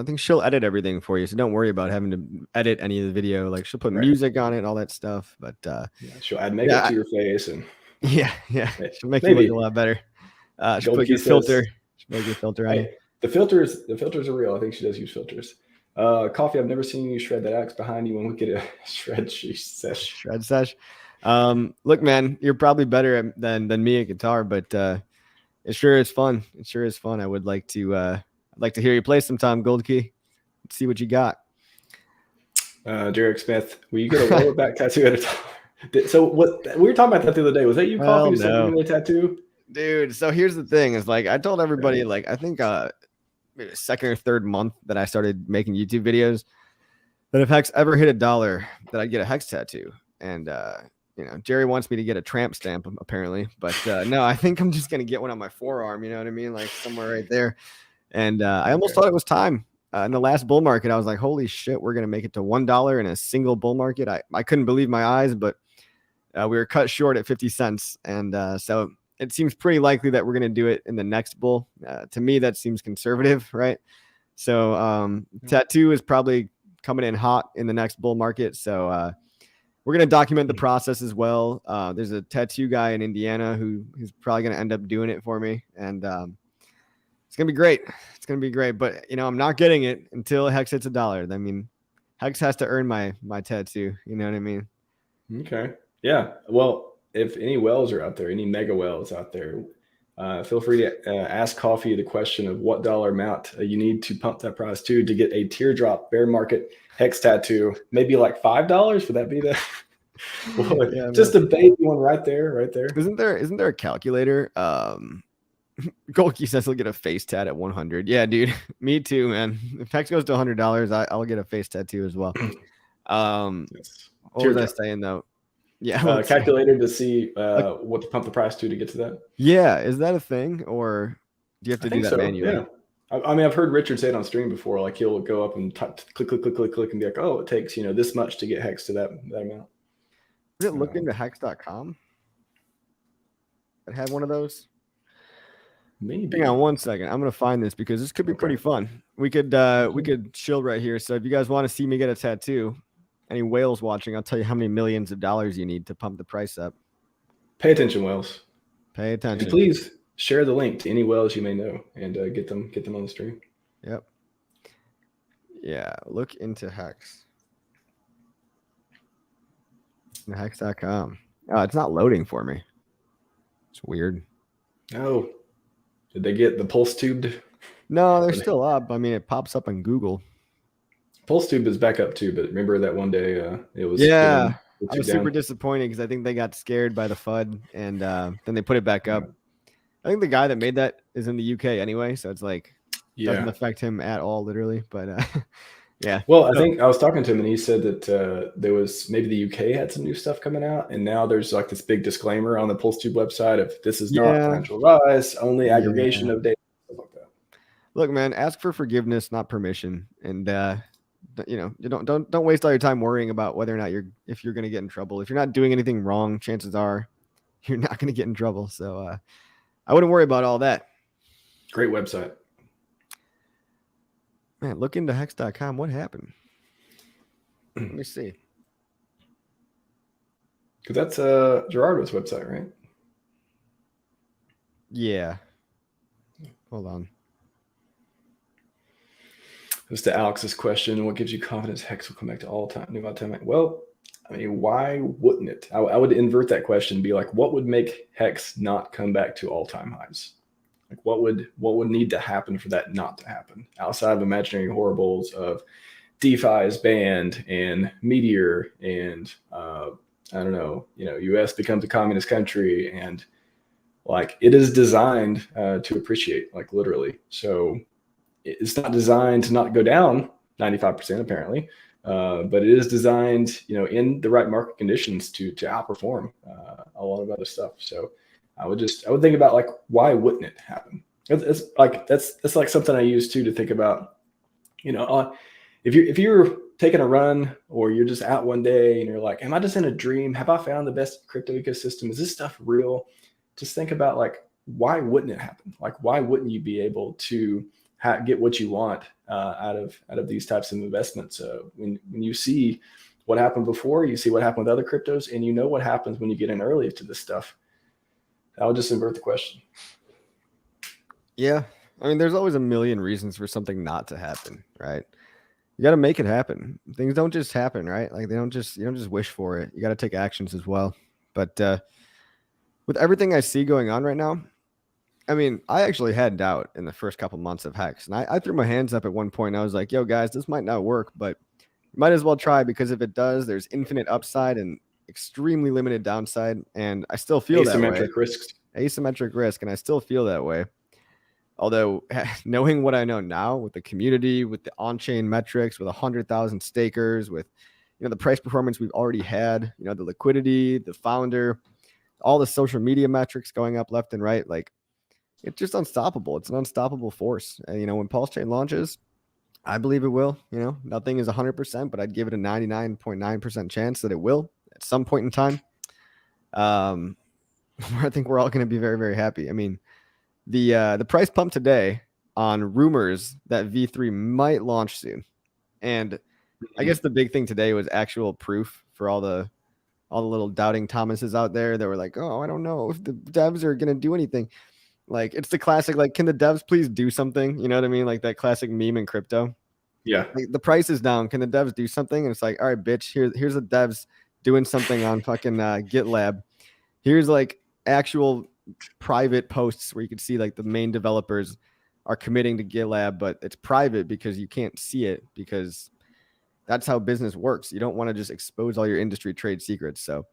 think she'll edit everything for you, so don't worry about having to edit any of the video. Like she'll put right. music on it and all that stuff. But She'll add makeup to your face and yeah, she'll make you maybe look a lot better. She'll Gold put Key your says, filter. She'll make your filter on you. hey, the filters are real. I think she does use filters. Coffee, I've never seen you shred that axe behind you when we get a shred sesh. Shred sesh. Look, man, you're probably better than me at guitar, but it sure is fun. It sure is fun. I would like to I'd like to hear you play sometime, Gold Key. Let's see what you got. Jarek Smith, will you get a lower back tattoo at a time? So what we were talking about that the other day. Was that you, Coffee, who said you wanted a tattoo? Dude, so here's the thing, is like I told everybody, like I think maybe the second or third month that I started making YouTube videos, that if Hex ever hit $1, that I'd get a Hex tattoo. And Jerry wants me to get a tramp stamp apparently, but no, I think I'm just gonna get one on my forearm, you know what I mean? Like somewhere right there. And I almost thought it was time. In the last bull market, I was like, holy shit, we're gonna make it to $1 in a single bull market. I couldn't believe my eyes, but we were cut short at 50 cents. And so it seems pretty likely that we're going to do it in the next bull. To me, that seems conservative, right? So tattoo is probably coming in hot in the next bull market. So we're going to document the process as well. There's a tattoo guy in Indiana who's probably going to end up doing it for me. And it's going to be great. It's going to be great. But, I'm not getting it until Hex hits $1. I mean, Hex has to earn my tattoo. You know what I mean? Okay. Yeah. Well, if any whales are out there, any mega whales out there, feel free to ask Coffee the question of what dollar amount you need to pump that price to get a teardrop bear market Hex tattoo. Maybe like $5. Would that be the just a baby one right there? Isn't there a calculator? Golki says he'll get a face tat at 100. Yeah, dude. Me too, man. If Hex goes to $100, I'll get a face tattoo as well. Yes. What was I saying though? Yeah, calculator to see what to pump the price to get to that. Yeah, is that a thing, or do you have to do that manually? Yeah. I mean, I've heard Richard say it on stream before. Like he'll go up and click, and be like, "Oh, it takes this much to get Hex to that amount." Did it look into hex.com? It had one of those. Maybe. Hang on 1 second. I'm gonna find this because this could be pretty fun. We could chill right here. So if you guys want to see me get a tattoo, any whales watching, I'll tell you how many millions of dollars you need to pump the price up. Pay attention, whales. Pay attention. And please share the link to any whales you may know and get them on the stream. Yep. Yeah. Look into Hex. Hex.com. Oh, it's not loading for me. It's weird. Oh, did they get the pulse tubed? No, they're still up. I mean, it pops up on Google. PulseTube is back up too, but remember that one day it was. Yeah, I was super disappointed because I think they got scared by the FUD, and then they put it back up. I think the guy that made that is in the UK anyway, so it's like doesn't affect him at all, literally. But Yeah. Well, I think I was talking to him and he said that there was maybe the UK had some new stuff coming out, and now there's like this big disclaimer on the PulseTube website of this is not Yeah. financial advice, only aggregation Yeah. of data, stuff like that. Look, man, ask for forgiveness, not permission. And you don't waste all your time worrying about whether or not if you're going to get in trouble. If you're not doing anything wrong, chances are you're not going to get in trouble. So I wouldn't worry about all that. Great website. Man, look into hex.com. What happened? Let me see. Because that's Gerardo's website, right? Yeah. Hold on. Just to Alex's question, what gives you confidence Hex will come back to new all-time? Well, I mean, why wouldn't it? I would invert that question and be like, what would make Hex not come back to all-time highs? Like, what would need to happen for that not to happen? Outside of imaginary horribles of DeFi is banned and Meteor and I don't know, U.S. becomes a communist country, and like it is designed to appreciate, like literally. So it's not designed to not go down 95% apparently, but it is designed, in the right market conditions to outperform a lot of other stuff. So I would think about like, why wouldn't it happen? It's like that's like something I use too to think about. If you're taking a run or you're just out one day and you're like, am I just in a dream? Have I found the best crypto ecosystem? Is this stuff real? Just think about like, why wouldn't it happen? Like, why wouldn't you be able to get what you want out of these types of investments? When you see what happened before, you see what happened with other cryptos, and you know what happens when you get in early to this stuff. I would just invert the question. Yeah. I mean, there's always a million reasons for something not to happen, right? You got to make it happen. Things don't just happen, right? Like you don't just wish for it. You got to take actions as well. But with everything I see going on right now, I mean, I actually had doubt in the first couple months of Hex, and I threw my hands up at one point. And I was like, yo, guys, this might not work, but you might as well try, because if it does, there's infinite upside and extremely limited downside. And I still feel that way. Asymmetric risk. And I still feel that way. Although knowing what I know now with the community, with the on-chain metrics, with 100,000 stakers, with the price performance we've already had, the liquidity, the founder, all the social media metrics going up left and right, like it's just unstoppable. It's an unstoppable force. And, when PulseChain launches, I believe it will. Nothing is 100%, but I'd give it a 99.9% chance that it will at some point in time. I think we're all going to be very, very happy. I mean, the price pump today on rumors that V3 might launch soon, and I guess the big thing today was actual proof for all the little doubting Thomases out there that were like, oh, I don't know if the devs are gonna do anything. Like, it's the classic, like, can the devs please do something? You know what I mean? Like that classic meme in crypto. Yeah. Like, the price is down. Can the devs do something? And it's like, all right, bitch, here's the devs doing something on fucking GitLab. Here's like actual private posts where you can see like the main developers are committing to GitLab, but it's private because you can't see it, because that's how business works. You don't want to just expose all your industry trade secrets. So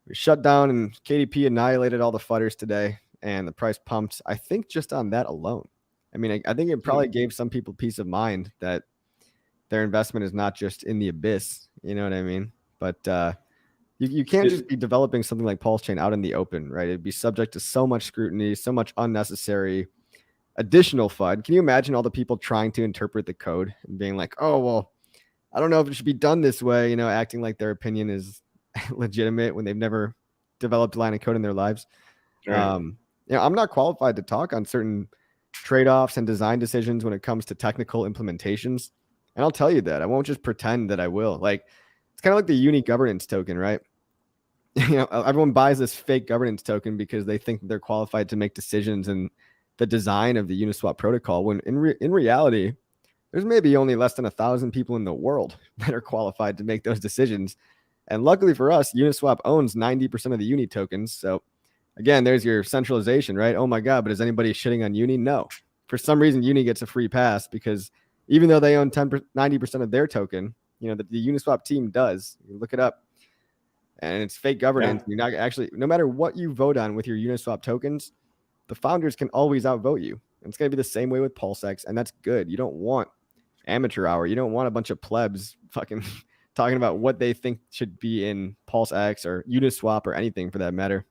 we shut down, and KDP annihilated all the fudders today, and the price pumped, I think, just on that alone. I mean, I think it probably gave some people peace of mind that their investment is not just in the abyss. You know what I mean? But you can't just be developing something like PulseChain out in the open, right? It'd be subject to so much scrutiny, so much unnecessary additional FUD. Can you imagine all the people trying to interpret the code and being like, oh, well, I don't know if it should be done this way, acting like their opinion is legitimate when they've never developed a line of code in their lives. Right. I'm not qualified to talk on certain trade-offs and design decisions when it comes to technical implementations. And I'll tell you that. I won't just pretend that I will. Like, it's kind of like the unique governance token, right? Everyone buys this fake governance token because they think they're qualified to make decisions in the design of the Uniswap protocol, when in reality, there's maybe only less than 1,000 people in the world that are qualified to make those decisions. And luckily for us, Uniswap owns 90% of the Uni tokens. So again, there's your centralization, right? Oh my God, but is anybody shitting on Uni? No. For some reason, Uni gets a free pass, because even though they own 90% of their token, the Uniswap team does. You look it up. And it's fake governance. Yeah. You're not actually, no matter what you vote on with your Uniswap tokens, the founders can always outvote you. And it's going to be the same way with PulseX, and that's good. You don't want amateur hour. You don't want a bunch of plebs fucking talking about what they think should be in PulseX or Uniswap or anything for that matter.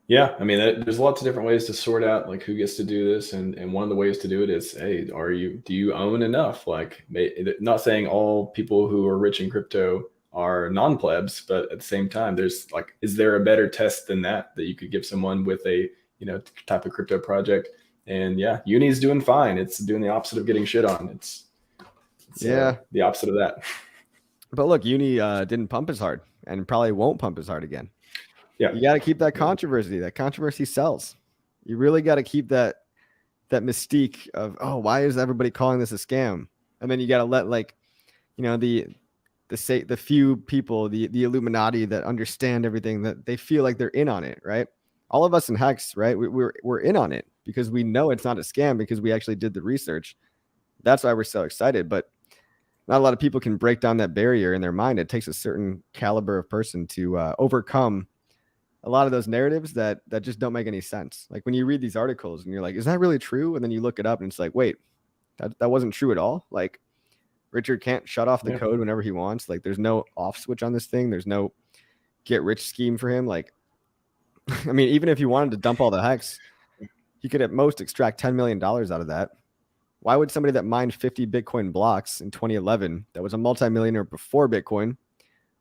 Yeah, I mean, there's lots of different ways to sort out like who gets to do this, and one of the ways to do it is, hey, do you own enough? Like, not saying all people who are rich in crypto are non-plebs, but at the same time, there's like, is there a better test than that you could give someone with a type of crypto project? And yeah, Uni's doing fine. It's doing the opposite of getting shit on. It's the opposite of that. But look, Uni didn't pump as hard and probably won't pump as hard again. Yeah, you got to keep that controversy. That controversy sells. You really got to keep that mystique of, oh, why is everybody calling this a scam? And then you got to let, like, the few people, the Illuminati that understand everything, that they feel like they're in on it, right? All of us in HEX, right? We're in on it because we know it's not a scam because we actually did the research. That's why we're so excited. But not a lot of people can break down that barrier in their mind. It takes a certain caliber of person to overcome a lot of those narratives that just don't make any sense. Like when you read these articles and you're like, is that really true? And then you look it up and it's like, wait, that wasn't true at all. Like Richard can't shut off the code whenever he wants. Like there's no off switch on this thing. There's no get rich scheme for him. Like, I mean, even if he wanted to dump all the HEX, he could at most extract $10 million out of that. Why would somebody that mined 50 Bitcoin blocks in 2011, that was a multimillionaire before Bitcoin,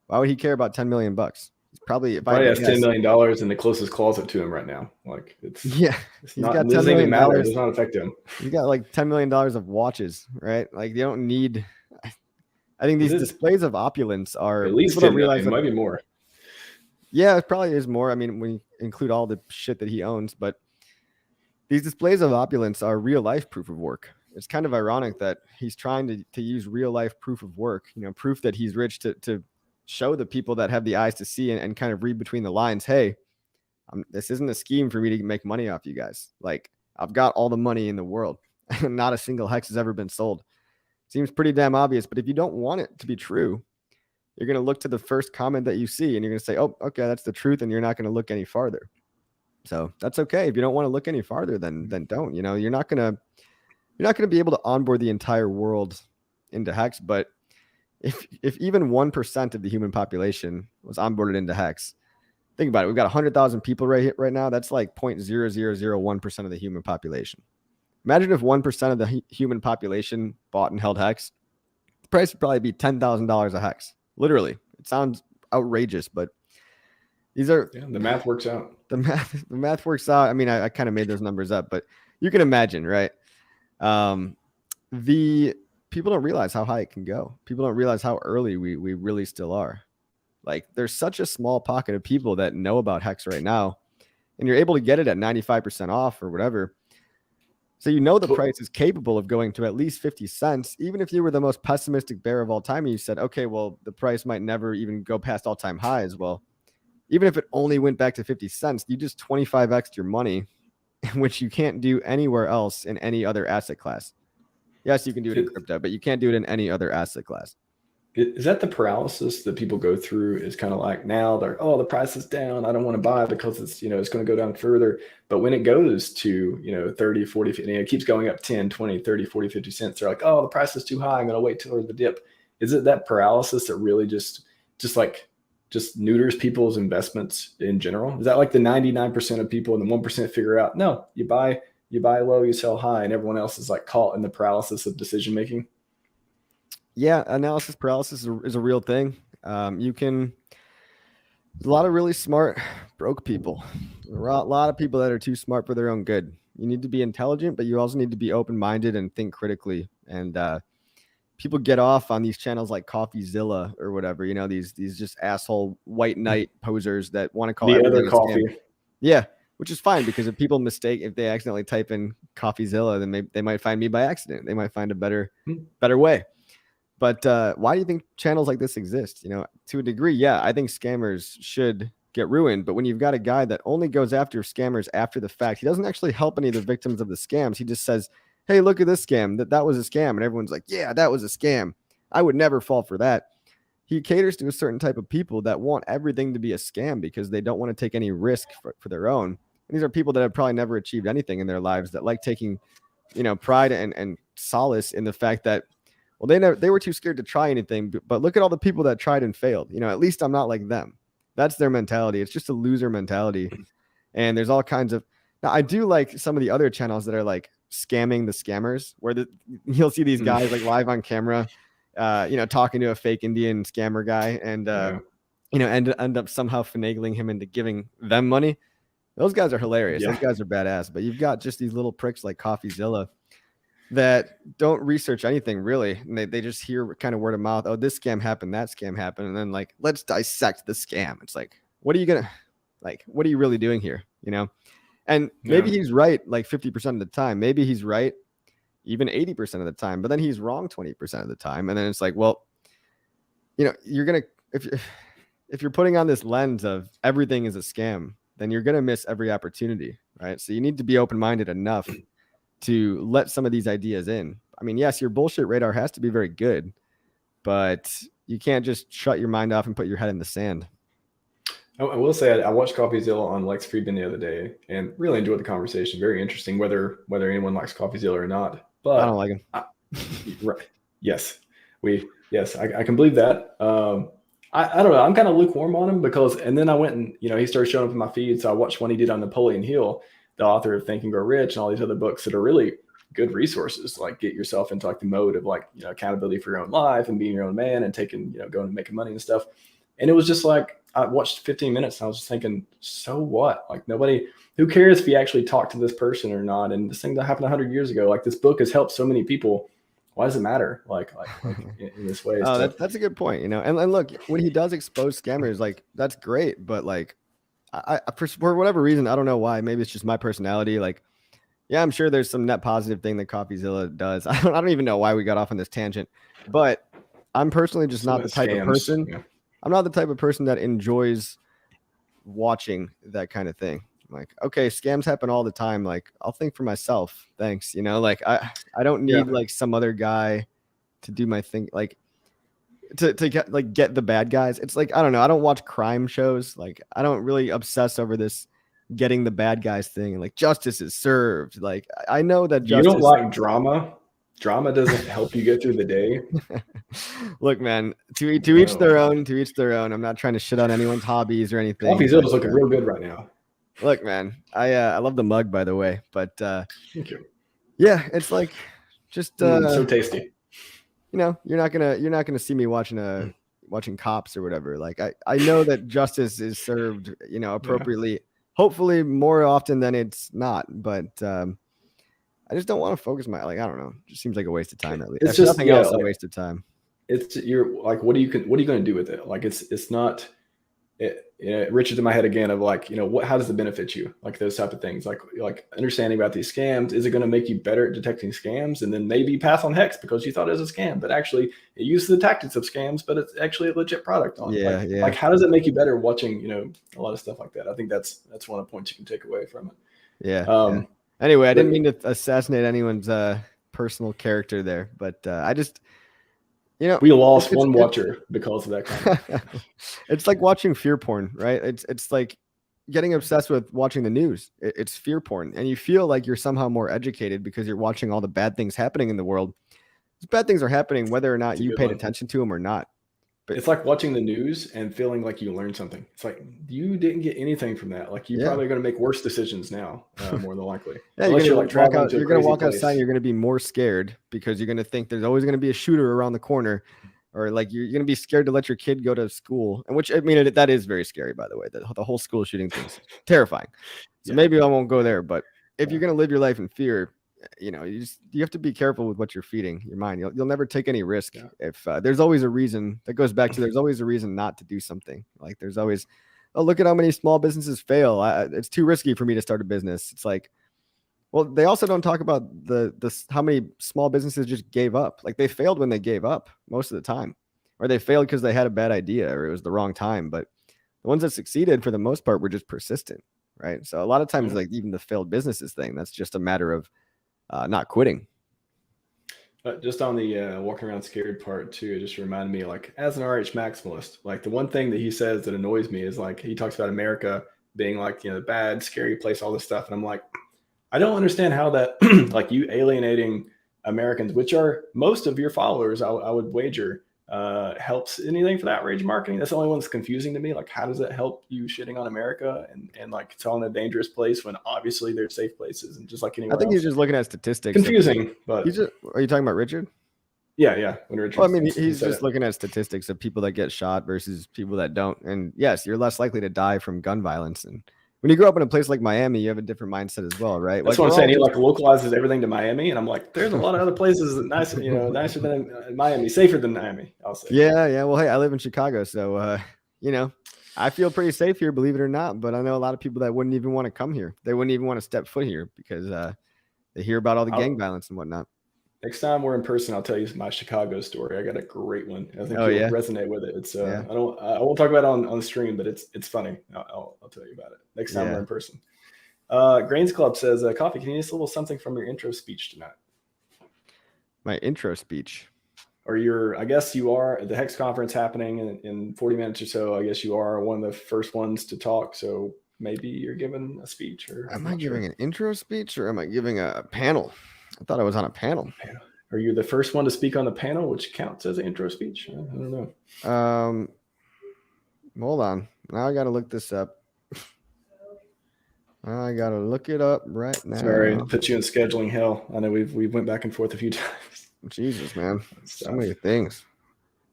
why would he care about 10 million bucks? He's probably has $10 million in the closest closet to him right now. Like it's he's not, got it doesn't even matter. It does not affect him. He's got like $10 million of watches, right? Like you don't need. I think these displays of opulence are at least 10 million, might be more. Yeah, it probably is more. I mean, when you include all the shit that he owns, but these displays of opulence are real life proof of work. It's kind of ironic that he's trying to use real life proof of work, proof that he's rich to show the people that have the eyes to see and kind of read between the lines. Hey, this isn't a scheme for me to make money off you guys. Like I've got all the money in the world. Not a single HEX has ever been sold. Seems pretty damn obvious, but if you don't want it to be true, you're going to look to the first comment that you see and you're going to say, oh, okay, that's the truth. And you're not going to look any farther. So that's okay. If you don't want to look any farther, then don't, you're not going to be able to onboard the entire world into HEX. But if even 1% of the human population was onboarded into HEX, think about it. We've got 100,000 people right now. That's like 0.0001% of the human population. Imagine if 1% of the human population bought and held HEX. The price would probably be $10,000 a HEX. Literally. It sounds outrageous, but these are the math works out. The math works out. I mean, I kind of made those numbers up, but you can imagine, right? The people don't realize how high it can go. People don't realize how early we really still are. Like there's such a small pocket of people that know about HEX right now, and you're able to get it at 95% off or whatever. So the price is capable of going to at least 50 cents, even if you were the most pessimistic bear of all time and you said, okay, well, the price might never even go past all-time highs. Well, even if it only went back to 50 cents, you just 25x'd your money, which you can't do anywhere else in any other asset class. Yes, you can do it in crypto, but you can't do it in any other asset class. Is that the paralysis that people go through? Is kind of like now they're, oh, the price is down. I don't want to buy because it's, it's going to go down further. But when it goes to, 30, 40, 50, it keeps going up 10, 20, 30, 40, 50 cents. They're like, oh, the price is too high. I'm going to wait till the dip. Is it that paralysis that really just neuters people's investments in general? Is that like the 99% of people and the 1% figure out, no, you buy low, you sell high, and everyone else is like caught in the paralysis of decision making? Yeah, analysis paralysis is a real thing. There's a lot of really smart broke people, a lot of people that are too smart for their own good. You need to be intelligent, but you also need to be open-minded and think critically. And people get off on these channels like CoffeeZilla or whatever, these just asshole white knight posers that want to call the other coffee. Yeah, which is fine, because if people if they accidentally type in CoffeeZilla, then they might find me by accident. They might find a better way. But why do you think channels like this exist? To a degree, yeah, I think scammers should get ruined. But when you've got a guy that only goes after scammers after the fact, he doesn't actually help any of the victims of the scams. He just says, hey, look at this scam. That was a scam. And everyone's like, yeah, that was a scam. I would never fall for that. He caters to a certain type of people that want everything to be a scam because they don't want to take any risk for their own. And these are people that have probably never achieved anything in their lives, that like taking pride and solace in the fact that, well, they were too scared to try anything, but look at all the people that tried and failed. At least I'm not like them. That's their mentality. It's just a loser mentality. And there's all kinds of, now I do like some of the other channels that are like scamming the scammers, where you'll see these guys like live on camera, talking to a fake Indian scammer guy and, end up somehow finagling him into giving them money. Those guys are hilarious. Those guys are badass. But you've got just these little pricks like CoffeeZilla that don't research anything really. And they just hear kind of word of mouth. Oh, this scam happened, that scam happened. And then like, let's dissect the scam. It's like, what are you really doing here? And maybe he's right like 50% of the time. Maybe he's right even 80% of the time, but then he's wrong 20% of the time. And then it's like, well, you're going to, if you're putting on this lens of everything is a scam, then you're going to miss every opportunity, right? So you need to be open-minded enough to let some of these ideas in. I mean, yes, your bullshit radar has to be very good, but you can't just shut your mind off and put your head in the sand. I will say I watched CoffeeZilla on Lex Friedman the other day and really enjoyed the conversation. Very interesting, whether anyone likes CoffeeZilla or not. But I don't like him. Right. Yes. I can believe that. I don't know. I'm kind of lukewarm on him and then I went and, he started showing up in my feed. So I watched one he did on Napoleon Hill, the author of Think and Grow Rich, and all these other books that are really good resources, like get yourself into like the mode of like, accountability for your own life and being your own man and taking, going and making money and stuff. And it was just like, I watched 15 minutes and I was just thinking, so what? Like who cares if you actually talk to this person or not? And this thing that happened 100 years ago, like this book has helped so many people. Why does it matter? Like in this way? Oh, that's a good point. And look, when he does expose scammers, like that's great. But like, I for whatever reason, I don't know why. Maybe it's just my personality. Like, yeah, I'm sure there's some net positive thing that CoffeeZilla does. I don't even know why we got off on this tangent, but I'm personally just not the type of person. Yeah. I'm not the type of person that enjoys watching that kind of thing. Like, okay, scams happen all the time. Like, I'll think for myself. Thanks. Like I don't need like some other guy to do my thing. Like to get the bad guys. It's like, I don't know. I don't watch crime shows. Like I don't really obsess over this getting the bad guys thing. And like justice is served. Like I know that justice. You don't like drama. Drama doesn't help you get through the day. Look, man, to each their own. To each their own. I'm not trying to shit on anyone's hobbies or anything. CoffeeZilla's looking real good right now. Look, man, I love the mug, by the way. But thank you. Yeah, it's like just so tasty. You're not gonna see me watching Cops or whatever. Like I know that justice is served, appropriately. Yeah. Hopefully more often than it's not, but. I just don't want to focus I don't know. It just seems like a waste of time. At least it's just nothing else. A waste of time. You're like, what are you going to do with it? Like, it's not. It reaches in my head again of like, how does it benefit you? Like those type of things. Like understanding about these scams. Is it going to make you better at detecting scams? And then maybe pass on HEX because you thought it was a scam, but actually it uses the tactics of scams, but it's actually a legit product on. Yeah, Like how does it make you better watching? A lot of stuff like that. I think that's one of the points you can take away from it. Yeah. Anyway, I didn't mean to assassinate anyone's personal character there, but I just, we lost one watcher because of that comment. It's like watching fear porn, right? It's like getting obsessed with watching the news. It's fear porn, and you feel like you're somehow more educated because you're watching all the bad things happening in the world. These bad things are happening whether or not you paid attention to them or not. But it's like watching the news and feeling like you learned something. It's like you didn't get anything from that. Like you're probably going to make worse decisions now, more than likely. Yeah, you're going to walk outside and you're going to be more scared because you're going to think there's always going to be a shooter around the corner, or like you're going to be scared to let your kid go to school. And which, I mean, that is very scary, by the way. The whole school shooting thing is terrifying. So maybe I won't go there. But if you're going to live your life in fear, you have to be careful with what you're feeding your mind. You'll never take any risk if there's always a reason. That goes back to there's always a reason not to do something. Like there's always, look at how many small businesses fail. It's too risky for me to start a business. It's like, well, they also don't talk about how many small businesses just gave up. Like they failed when they gave up most of the time, or they failed because they had a bad idea or it was the wrong time. But the ones that succeeded for the most part were just persistent, right? So a lot of times, like even the failed businesses thing, that's just a matter of not quitting. Just on the walking around scared part too, it just reminded me, like as an RH maximalist, like the one thing that he says that annoys me is like he talks about America being like the bad, scary place, all this stuff, and I'm like, I don't understand how that, like you alienating Americans, which are most of your followers, I would wager, helps anything for the outrage marketing. That's the only one that's confusing to me. Like, how does that help you shitting on America and like telling a dangerous place when obviously there's safe places and just like I anywhere think else? he's just looking at statistics. Confusing, but Are you talking about Richard? yeah. When Richard, Well, I mean, he's just looking at statistics of people that get shot versus people that don't. And yes, you're less likely to die from gun violence. And when you grow up in a place like Miami, you have a different mindset as well, right? That's like, what I'm saying. He like localizes everything to Miami, and I'm like, there's a lot of other places that nicer, nicer than Miami, safer than Miami. I'll say. Yeah. Well, hey, I live in Chicago, so I feel pretty safe here, believe it or not. But I know a lot of people that wouldn't even want to come here. They wouldn't even want to step foot here because they hear about all the gang violence and whatnot. Next time we're in person, I'll tell you my Chicago story. I got a great one. I think you'll resonate with it. It's I won't talk about it on the stream, but it's funny. I'll tell you about it next time we're in person. Grains Club says, Coffee, can you just a little something from your intro speech tonight? My intro speech. Or I guess you are at the HEX conference happening in 40 minutes or so. I guess you are one of the first ones to talk. So maybe you're giving a speech, or am I giving an intro speech, or am I giving a panel? I thought I was on a panel. Are you the first one to speak on the panel, which counts as an intro speech? I don't know. Hold on. Now I got to look this up. I got to look it up right now. Sorry, put you in scheduling hell. I know we went back and forth a few times. Jesus, man. So many things.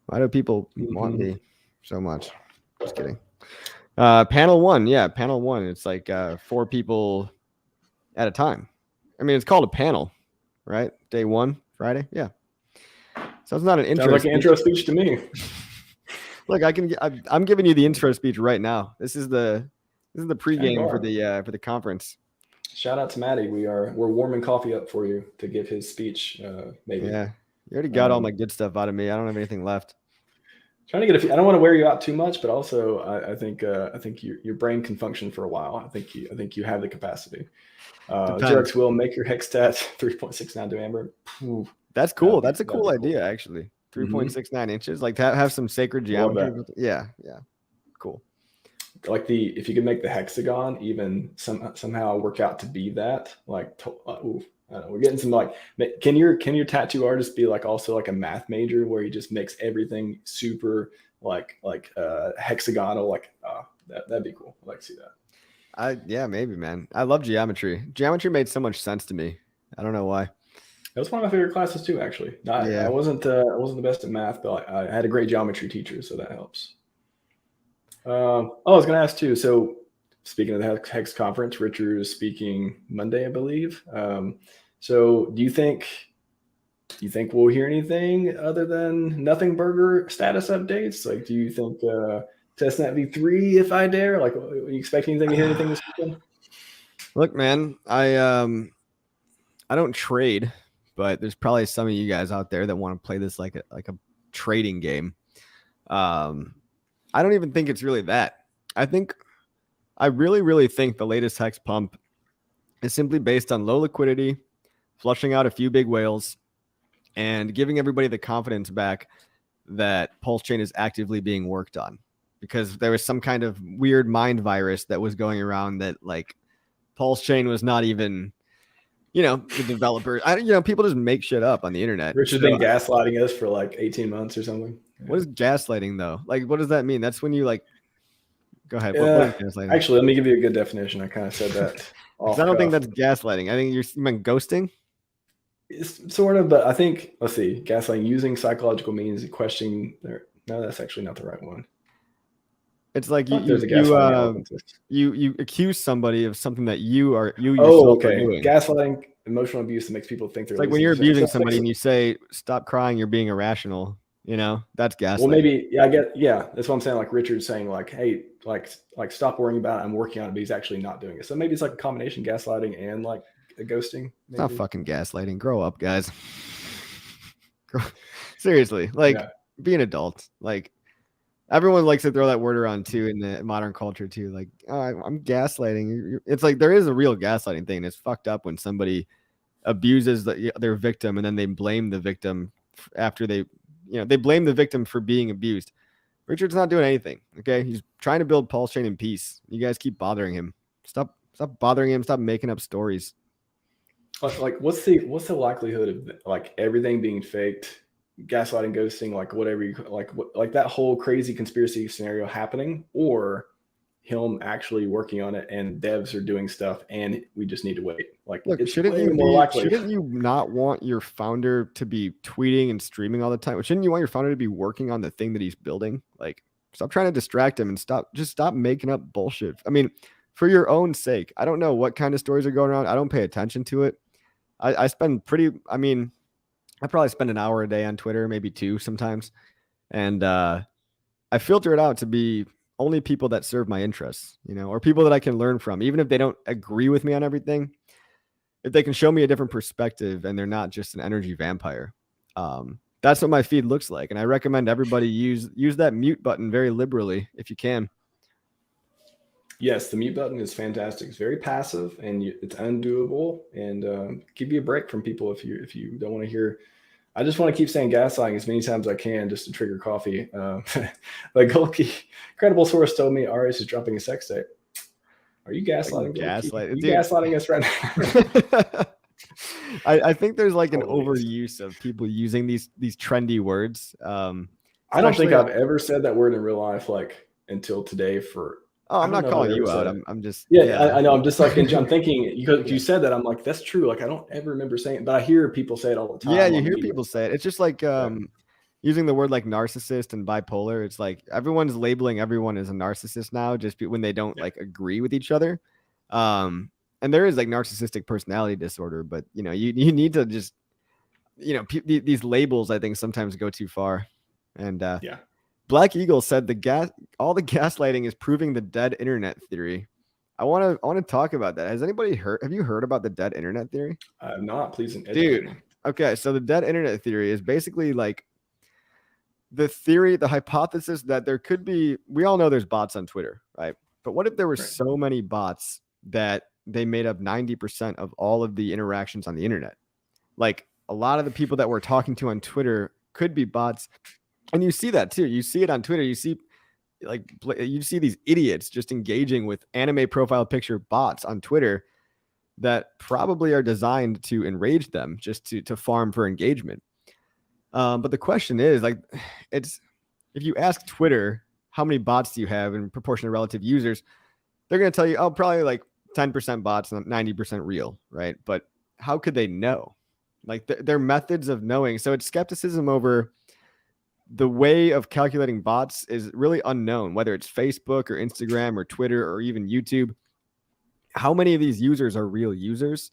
Why do people want me so much? Just kidding. Panel one. Yeah, panel one. It's like 4 people at a time. I mean, it's called a panel, right? Day 1, Friday. Yeah. So it's not an intro. Sounds like an intro speech to me. Look, I'm giving you the intro speech right now. This is the pregame for the conference. Shout out to Maddie. We're warming coffee up for you to give his speech. Maybe. Yeah, you already got all my good stuff out of me. I don't have anything left. Trying to get I don't want to wear you out too much, but also I think your brain can function for a while. I think you have the capacity. Xerox will make your hex stats 3.69 to Amber. That's cool. That's a cool idea, actually. 3.69 inches, like to have some sacred geometry. Yeah, cool. Like if you could make the hexagon even somehow work out to be that, like I don't know, we're getting some like, can your tattoo artist be like also like a math major where he just makes everything super like hexagonal? Like that'd be cool. I'd like to see that. Yeah, maybe, man. I love geometry. Geometry made so much sense to me. I don't know why. It was one of my favorite classes too, actually. I wasn't the best at math, but I had a great geometry teacher, so that helps. I was going to ask too. So speaking of the HEX conference, Richard is speaking Monday, I believe. So do you think we'll hear anything other than nothing burger status updates? Like, do you think testnet v3, if I dare? Like, are you expecting anything to hear anything this weekend? Look, man, I don't trade, but there's probably some of you guys out there that want to play this like a trading game. I don't even think it's really that. I really, really think the latest HEX pump is simply based on low liquidity, flushing out a few big whales, and giving everybody the confidence back that PulseChain is actively being worked on. Because there was some kind of weird mind virus that was going around that like PulseChain was not even, the developers. People just make shit up on the internet. Richard's been gaslighting us for like 18 months or something. What is gaslighting though? Like, what does that mean? That's when you like. Go ahead. What is gaslighting? Actually, let me give you a good definition. I kind of said that. I don't think that's gaslighting. I think you meant ghosting. It's sort of, but I think, let's see, gaslighting, using psychological means to question their. No, that's actually not the right one. It's like you accuse somebody of something that you yourself are doing. Gaslighting, emotional abuse that makes people think they're. It's like when you're abusing somebody and you say, "Stop crying, you're being irrational." That's gaslighting. Well, maybe, that's what I'm saying. Like Richard's saying, like, hey, like stop worrying about it. I'm working on it, but he's actually not doing it. So maybe it's like a combination gaslighting and like a ghosting. Maybe. It's not fucking gaslighting. Grow up, guys. Seriously, be an adult. Like, everyone likes to throw that word around too in the modern culture too. Like, I'm gaslighting. It's like there is a real gaslighting thing. It's fucked up when somebody abuses their victim and then they blame the victim after they blame the victim for being abused. Richard's not doing anything. Okay, he's trying to build PulseChain in peace. You guys keep bothering him. Stop bothering him. Stop making up stories. Like what's the likelihood of like everything being faked, gaslighting, ghosting, like whatever you like that whole crazy conspiracy scenario happening, or him actually working on it and devs are doing stuff and we just need to wait? Like Look, it's way more likely. shouldn't you not want your founder to be tweeting and streaming all the time? Shouldn't you want your founder to be working on the thing that he's building? Like, stop trying to distract him and stop making up bullshit. I mean, for your own sake. I don't know what kind of stories are going around. I don't pay attention to it. I spend I mean, I probably spend an hour a day on Twitter, maybe 2 sometimes. And I filter it out to be only people that serve my interests, or people that I can learn from, even if they don't agree with me on everything. If they can show me a different perspective and they're not just an energy vampire. That's what my feed looks like. And I recommend everybody use that mute button very liberally if you can. Yes, the mute button is fantastic. It's very passive and it's undoable, and give you a break from people if you don't want to hear. I just want to keep saying gaslighting as many times as I can just to trigger coffee. But Golki, credible source told me RS is dropping a sex tape. Are you gaslighting? Are you gaslighting us right now? I think there's like an overuse of people using these trendy words. I don't think I've ever said that word in real life like until today. I'm not calling you out. I'm just I know. I'm just like I'm thinking because you said that I'm like that's true. Like I don't ever remember saying it, but I hear people say it all the time. Yeah, you hear people say it. It's just like using the word like narcissist and bipolar. It's like everyone's labeling everyone as a narcissist now, just when they don't like agree with each other. And there is like narcissistic personality disorder, but you need to just these labels I think sometimes go too far. And Black Eagle said all the gaslighting is proving the dead internet theory. I want to talk about that. Have you heard about the dead internet theory? I have not. Please educate me. Okay, so the dead internet theory is basically like the hypothesis that there could be, we all know there's bots on Twitter, right? But what if there were so many bots that they made up 90% of all of the interactions on the internet? Like a lot of the people that we're talking to on Twitter could be bots. And you see that too. You see it on Twitter. You see these idiots just engaging with anime profile picture bots on Twitter that probably are designed to enrage them just to farm for engagement. But the question is like, if you ask Twitter, how many bots do you have in proportion to relative users? They're going to tell you, oh, probably like 10% bots and 90% real. Right. But how could they know? Like their methods of knowing. So it's skepticism over the way of calculating bots is really unknown, whether it's Facebook or Instagram or Twitter or even YouTube. How many of these users are real users?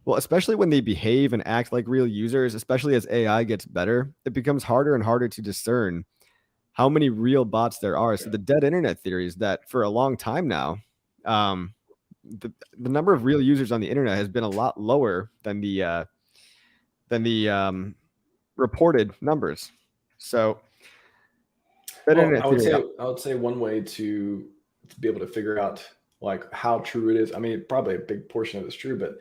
Well, especially when they behave and act like real users, especially as AI gets better, it becomes harder and harder to discern how many real bots there are. So the dead internet theory is that for a long time now, the number of real users on the internet has been a lot lower than the reported numbers. So I would say one way to be able to figure out like how true it is. I mean, probably a big portion of it's true, but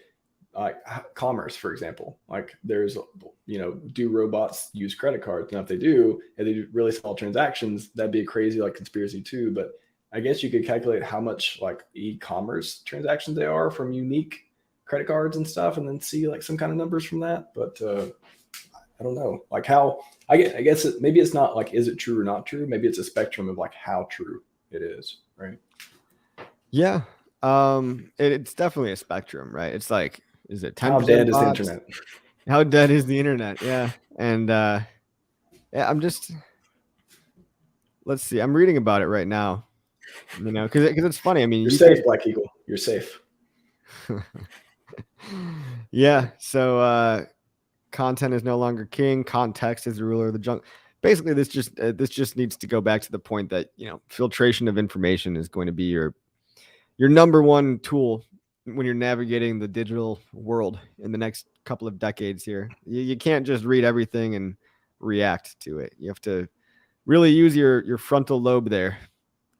like commerce, for example, like there's, do robots use credit cards? Now, if they do, and they do really small transactions, that'd be a crazy like conspiracy too. But I guess you could calculate how much like e-commerce transactions they are from unique credit cards and stuff, and then see like some kind of numbers from that. But I don't know, like how. I guess maybe it's not like, is it true or not true? Maybe it's a spectrum of like how true it is, right? Yeah. It's definitely a spectrum, right? It's like, is it 10%? How dead is the internet? How dead is the internet? Yeah. And let's see. I'm reading about it right now, because it's funny. I mean, you're safe, Black Eagle. You're safe. Yeah. So, content is no longer king. Context is the ruler of the jungle. Basically, this just needs to go back to the point that filtration of information is going to be your number one tool when you're navigating the digital world in the next couple of decades. Here, you can't just read everything and react to it. You have to really use your frontal lobe there.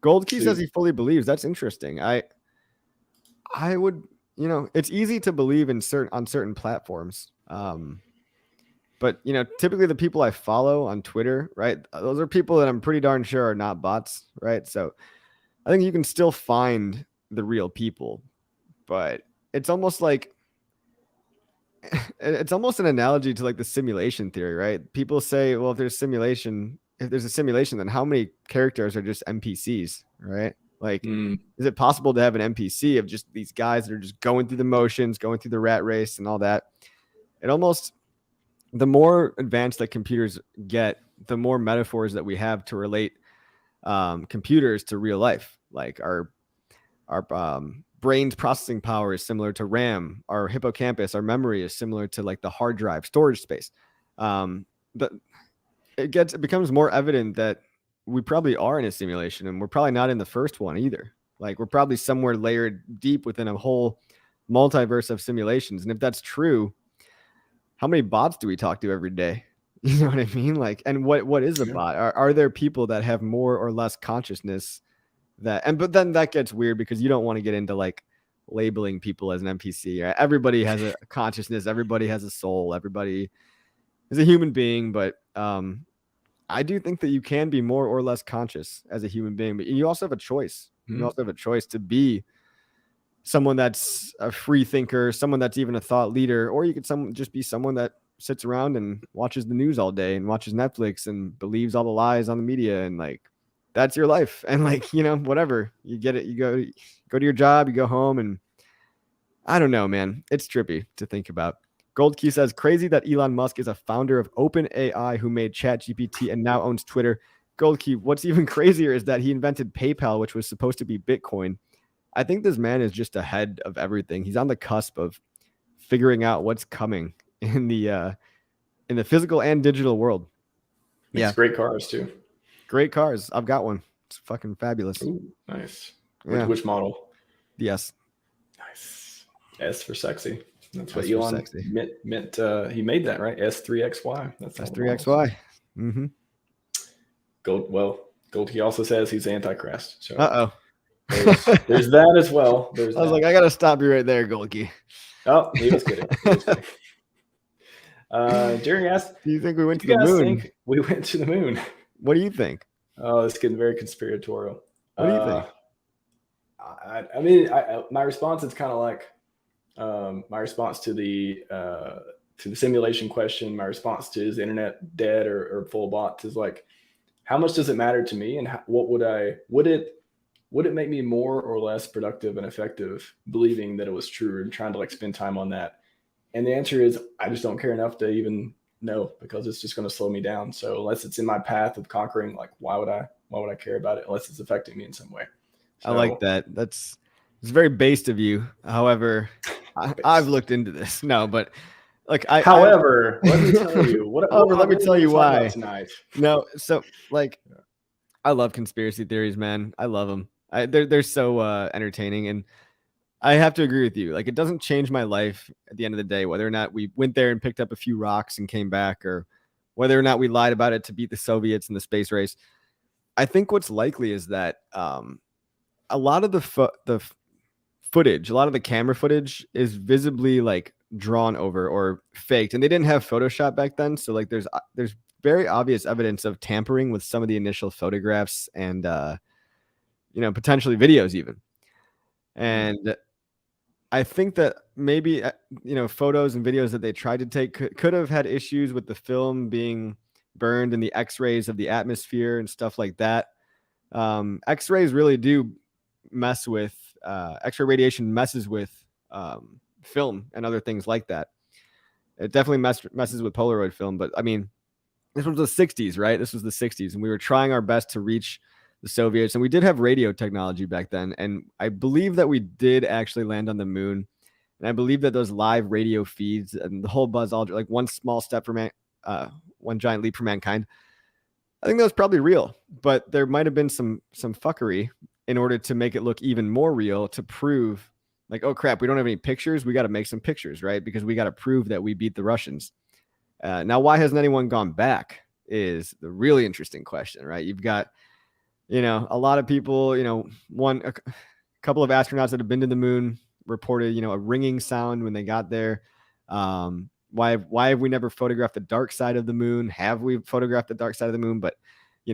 Goldkey says he fully believes. That's interesting. I would, it's easy to believe on certain platforms. But, typically the people I follow on Twitter, right, those are people that I'm pretty darn sure are not bots, right? So I think you can still find the real people, but it's almost like it's almost an analogy to like the simulation theory, right? People say, well, if there's a simulation, then how many characters are just NPCs, right? Like, is it possible to have an NPC of just these guys that are just going through the motions, going through the rat race and all that? It almost, the more advanced that computers get, the more metaphors that we have to relate computers to real life. Like our brain's processing power is similar to RAM. Our hippocampus, our memory is similar to like the hard drive storage space. It becomes more evident that we probably are in a simulation, and we're probably not in the first one either. Like we're probably somewhere layered deep within a whole multiverse of simulations. And if that's true, how many bots do we talk to every day? You know what I mean? Like, and what is a bot? Are there people that have more or less consciousness but then that gets weird because you don't want to get into like labeling people as an NPC, right? Everybody has a consciousness. Everybody has a soul. Everybody is a human being. But I do think that you can be more or less conscious as a human being, but you also have a choice. You also have a choice to be someone that's a free thinker, someone that's even a thought leader, or you could just be someone that sits around and watches the news all day and watches Netflix and believes all the lies on the media, and like that's your life. And like, you know, whatever, you get it, you go to your job, you go home, and I don't know, man, it's trippy to think about. Gold Key says, crazy that Elon Musk is a founder of OpenAI who made ChatGPT and now owns Twitter. Gold Key, what's even crazier is that he invented PayPal, which was supposed to be Bitcoin. I think this man is just ahead of everything. He's on the cusp of figuring out what's coming in the physical and digital world. Makes great cars too. Great cars. I've got one. It's fucking fabulous. Ooh, nice. Which model? The S. Nice. S for sexy. That's what Elon meant. He made that, right? S3XY. That's S3XY. Mm-hmm. Gold. He also says he's Antichrist. So there's that as well. I was like, I gotta stop you right there, Golgi. Oh, he was kidding. Jerry asked, do you think we went to the moon? We went to the moon. What do you think? Oh, it's getting very conspiratorial. What do you think? I mean, my response is kind of like my response to the simulation question. My response to is the internet dead or full bots is like, how much does it matter to me, and what would it make me more or less productive and effective believing that it was true and trying to like spend time on that? And the answer is, I just don't care enough to even know, because it's just going to slow me down. So unless it's in my path of conquering, like why would I care about it unless it's affecting me in some way? So, I like that. It's very based of you. However, I've looked into this. No, but like let me tell you let me tell you why tonight. No, so like I love conspiracy theories, man. I love them. They're so entertaining, and I have to agree with you. Like, it doesn't change my life at the end of the day, whether or not we went there and picked up a few rocks and came back, or whether or not we lied about it to beat the Soviets in the space race. I think what's likely is that a lot of the footage, a lot of the camera footage is visibly like drawn over or faked, and they didn't have Photoshop back then. So like there's very obvious evidence of tampering with some of the initial photographs and potentially videos even. And I think that maybe photos and videos that they tried to take could have had issues with the film being burned in the X-rays of the atmosphere and stuff like that. X-rays really do mess with X-ray radiation messes with film and other things like that. It definitely messes with Polaroid film. But I mean, this was the 60s, right? This was the 60s, and we were trying our best to reach the Soviets, and we did have radio technology back then. And I believe that we did actually land on the moon. And I believe that those live radio feeds and the whole buzz, all like one small step for man, one giant leap for mankind. I think that was probably real, but there might have been some fuckery in order to make it look even more real, to prove like, oh crap, we don't have any pictures. We got to make some pictures, right? Because we got to prove that we beat the Russians. Now, why hasn't anyone gone back is the really interesting question, right? You've got, a lot of people, a couple of astronauts that have been to the moon reported, a ringing sound when they got there. Why have we never photographed the dark side of the moon? Have we photographed the dark side of the moon, but,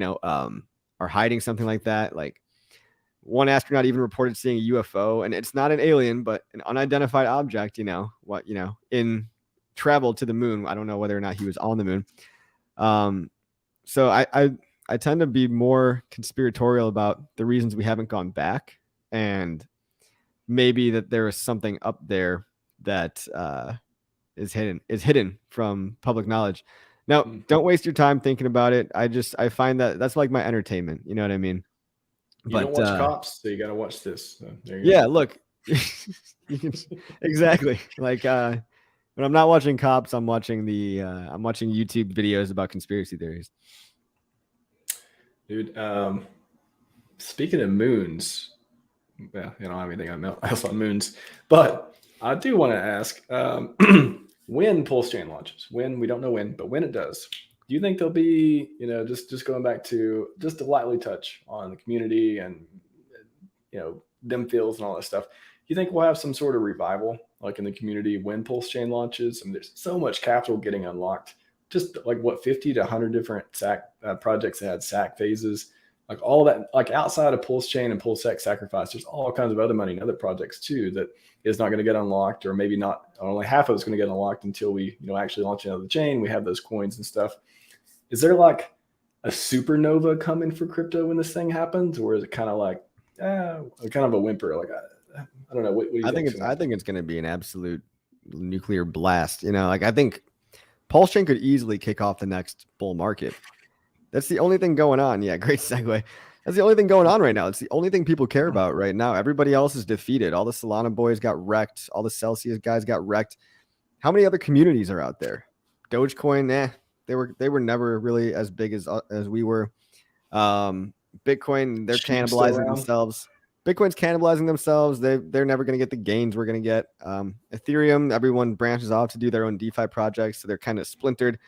are hiding something like that? Like, one astronaut even reported seeing a UFO, and it's not an alien, but an unidentified object, in traveled to the moon. I don't know whether or not he was on the moon. So I tend to be more conspiratorial about the reasons we haven't gone back, and maybe that there is something up there that is hidden from public knowledge. Now, don't waste your time thinking about it. I find that that's like my entertainment. You know what I mean? You don't watch Cops, so you got to watch this. So there you yeah, go. Look, exactly. Like when I'm not watching Cops, I'm watching YouTube videos about conspiracy theories. Dude, speaking of moons, well, you don't have anything else on moons, but I do want to ask when PulseChain launches, we don't know when, but when it does, do you think there'll be, just going back to just a lightly touch on the community and, them feels and all that stuff? Do you think we'll have some sort of revival like in the community when PulseChain launches? I mean, there's so much capital getting unlocked, just like 50 to 100 different SAC projects that had SAC phases. Like all that, like outside of PulseChain and PulseX sacrifice, there's all kinds of other money and other projects too that is not going to get unlocked, or maybe not. Only half of it's going to get unlocked until we, actually launch another chain. We have those coins and stuff. Is there like a supernova coming for crypto when this thing happens, or is it kind of like kind of a whimper? Like I don't know. What do you think? I think it's going to be an absolute nuclear blast. Like I think PulseChain could easily kick off the next bull market. That's the only thing going on. Yeah, great segue. That's the only thing going on right now. It's the only thing people care about right now. Everybody else is defeated. All the Solana boys got wrecked. All the Celsius guys got wrecked. How many other communities are out there? Dogecoin, they were never really as big as we were. Bitcoin, they're cannibalizing themselves. Bitcoin's cannibalizing themselves. They're never going to get the gains we're going to get. Ethereum, everyone branches off to do their own DeFi projects, so they're kind of splintered.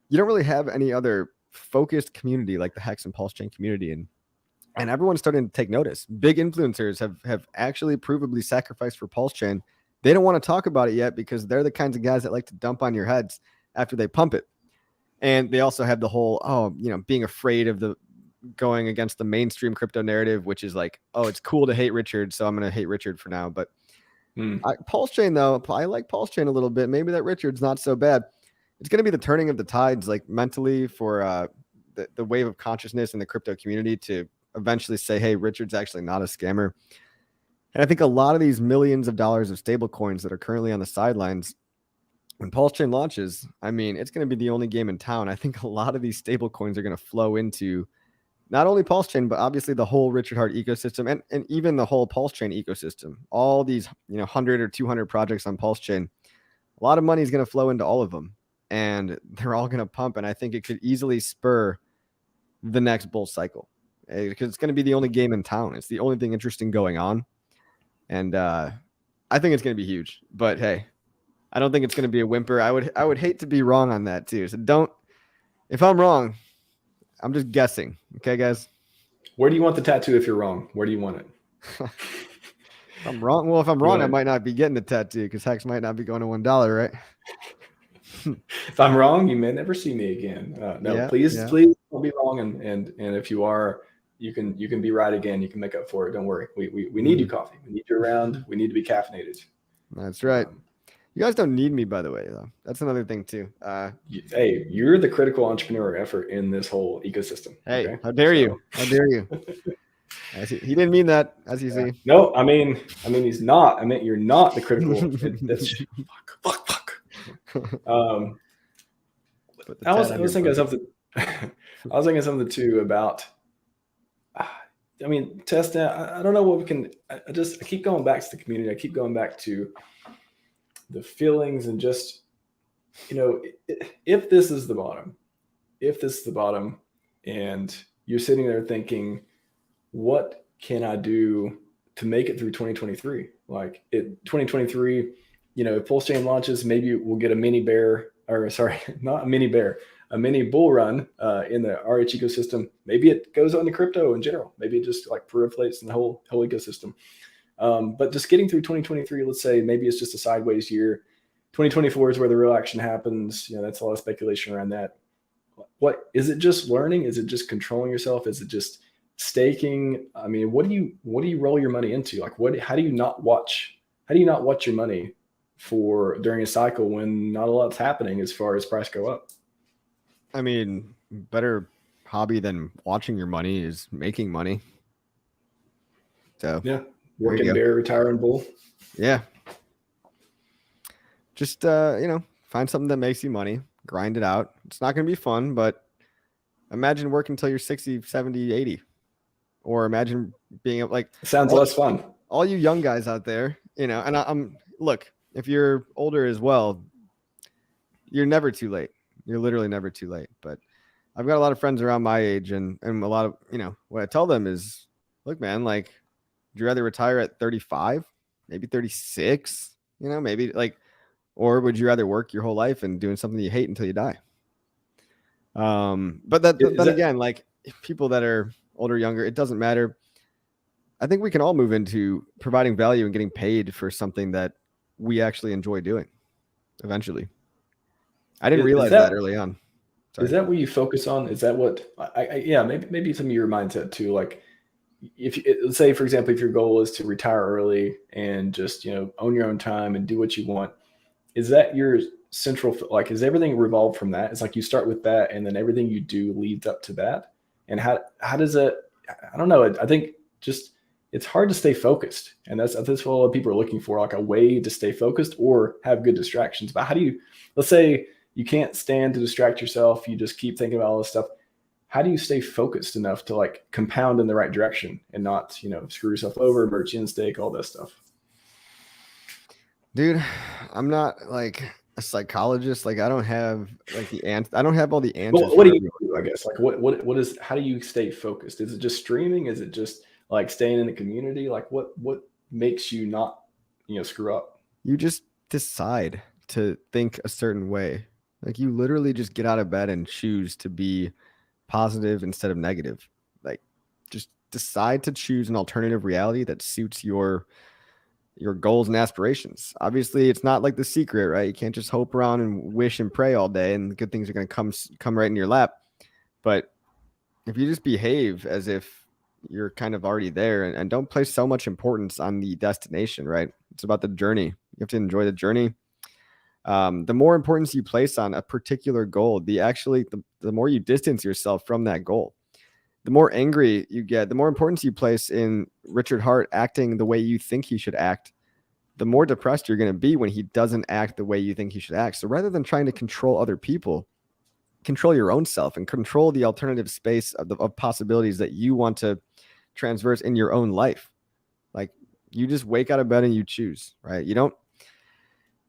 You don't really have any other focused community like the HEX and PulseChain community, and everyone's starting to take notice. Big influencers have actually provably sacrificed for PulseChain. They don't want to talk about it yet because they're the kinds of guys that like to dump on your heads after they pump it. And they also have the whole being afraid of the going against the mainstream crypto narrative, which is like, oh, it's cool to hate Richard, so I'm going to hate Richard for now. But PulseChain, though, I like PulseChain a little bit. Maybe that Richard's not so bad. It's going to be the turning of the tides, like mentally, for the wave of consciousness in the crypto community to eventually say, hey, Richard's actually not a scammer. And I think a lot of these millions of dollars of stable coins that are currently on the sidelines, when PulseChain launches, I mean, it's going to be the only game in town. I think a lot of these stable coins are going to flow into not only PulseChain, but obviously the whole Richard Heart ecosystem and even the whole PulseChain ecosystem. All these 100 or 200 projects on PulseChain, a lot of money is going to flow into all of them. And they're all going to pump. And I think it could easily spur the next bull cycle because it's going to be the only game in town. It's the only thing interesting going on. And I think it's going to be huge. But hey, I don't think it's going to be a whimper. I would hate to be wrong on that too. So if I'm wrong, I'm just guessing. Okay, guys? Where do you want the tattoo if you're wrong? Where do you want it? If I'm wrong, I might not be getting the tattoo because HEX might not be going to $1, right? If I'm wrong, you may never see me again. Please don't be wrong. And if you are, you can be right again. You can make up for it. Don't worry. We need you, coffee. We need you around. We need to be caffeinated. That's right. You guys don't need me, by the way, though. That's another thing too. Hey, you're the critical entrepreneur effort in this whole ecosystem. Hey, okay? How dare you? How dare you? He didn't mean that, as you see. No, I mean he's not. I meant you're not the critical. Fuck. I was thinking something. I was thinking something too about. I mean, testing. I don't know what we can. I keep going back to the community. I keep going back to the feelings and just, if this is the bottom, and you're sitting there thinking, what can I do to make it through 2023? Like 2023. If PulseChain launches, maybe we'll get a mini bull run in the RH ecosystem. Maybe it goes on to crypto in general. Maybe it just like proliferates in the whole ecosystem. But just getting through 2023, let's say maybe it's just a sideways year. 2024 is where the real action happens. That's a lot of speculation around that. What is it? Just learning? Is it just controlling yourself? Is it just staking? I mean, what do you roll your money into? Like how do you not watch your money for during a cycle when not a lot's happening as far as price go up. I mean, better hobby than watching your money is making money. So yeah, working bear, retiring bull. Yeah. Just, find something that makes you money, grind it out. It's not going to be fun, but imagine working until you're 60, 70, 80. Or imagine being like, sounds less fun. All you young guys out there, and I'm look, if you're older as well, you're never too late. You're literally never too late. But I've got a lot of friends around my age, and a lot of, what I tell them is, look, man, like, would you rather retire at 35, maybe 36, maybe like, or would you rather work your whole life and doing something you hate until you die? But then again, like, people that are older, younger, it doesn't matter. I think we can all move into providing value and getting paid for something that we actually enjoy doing eventually. I didn't realize that early on. Sorry. Is that what you focus on? Is that what maybe some of your mindset too? Like, let's say, for example, if your goal is to retire early and just, own your own time and do what you want, is that your central, like, is everything revolved from that? It's like you start with that and then everything you do leads up to that. And how does that, I don't know. I think just, it's hard to stay focused. And that's what a lot of people are looking for, like a way to stay focused or have good distractions. But how do you, let's say you can't stand to distract yourself. You just keep thinking about all this stuff. How do you stay focused enough to like compound in the right direction and not, screw yourself over, merge in, stake, all that stuff? Dude, I'm not like a psychologist. Like, I don't have like I don't have all the answers. Well, what do you do, I guess? Like, what is, how do you stay focused? Is it just streaming? Is it just like staying in the community? Like, what makes you not, screw up? You just decide to think a certain way. Like, you literally just get out of bed and choose to be positive instead of negative. Like, just decide to choose an alternative reality that suits your goals and aspirations. Obviously, it's not like The Secret, right? You can't just hope around and wish and pray all day and good things are going to come right in your lap. But if you just behave as if you're kind of already there and don't place so much importance on the destination, right? It's about the journey. You have to enjoy the journey. The more importance you place on a particular goal, the more you distance yourself from that goal. The more angry you get, the more importance you place in Richard Hart acting the way you think he should act, the more depressed you're going to be when he doesn't act the way you think he should act. So rather than trying to control other people, control your own self and control the alternative space of possibilities that you want to transverse in your own life. Like, you just wake out of bed and you choose, right?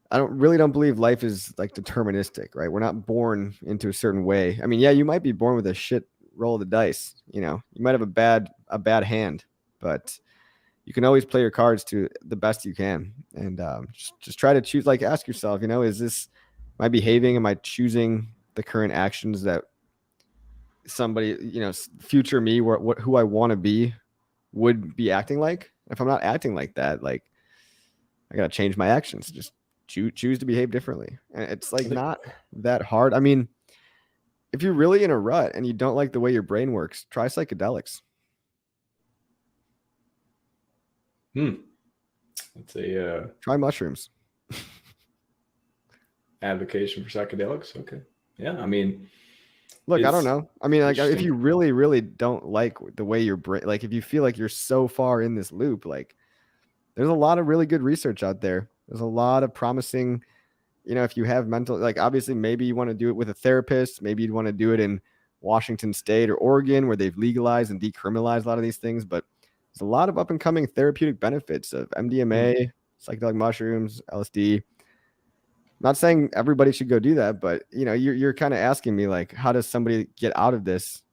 I don't believe life is like deterministic, right? We're not born into a certain way. I mean, yeah, you might be born with a shit roll of the dice. You might have a bad hand, but you can always play your cards to the best you can. And just try to choose, like, ask yourself, am I behaving? Am I choosing the current actions that somebody, future me, who I want to be would be acting like? If I'm not acting like that, like, I got to change my actions. Just choose to behave differently. And it's like not that hard. I mean, if you're really in a rut and you don't like the way your brain works, try psychedelics. Let's say try mushrooms. Advocation for psychedelics. Okay. Yeah. I mean, look, I don't know. I mean, like, if you really, really don't like the way your brain, like, if you feel like you're so far in this loop, like, there's a lot of really good research out there. There's a lot of promising, if you have mental, like, obviously maybe you want to do it with a therapist. Maybe you'd want to do it in Washington State or Oregon, where they've legalized and decriminalized a lot of these things. But there's a lot of up and coming therapeutic benefits of MDMA, psychedelic mushrooms, LSD. Not saying everybody should go do that, but you're kind of asking me, like, how does somebody get out of this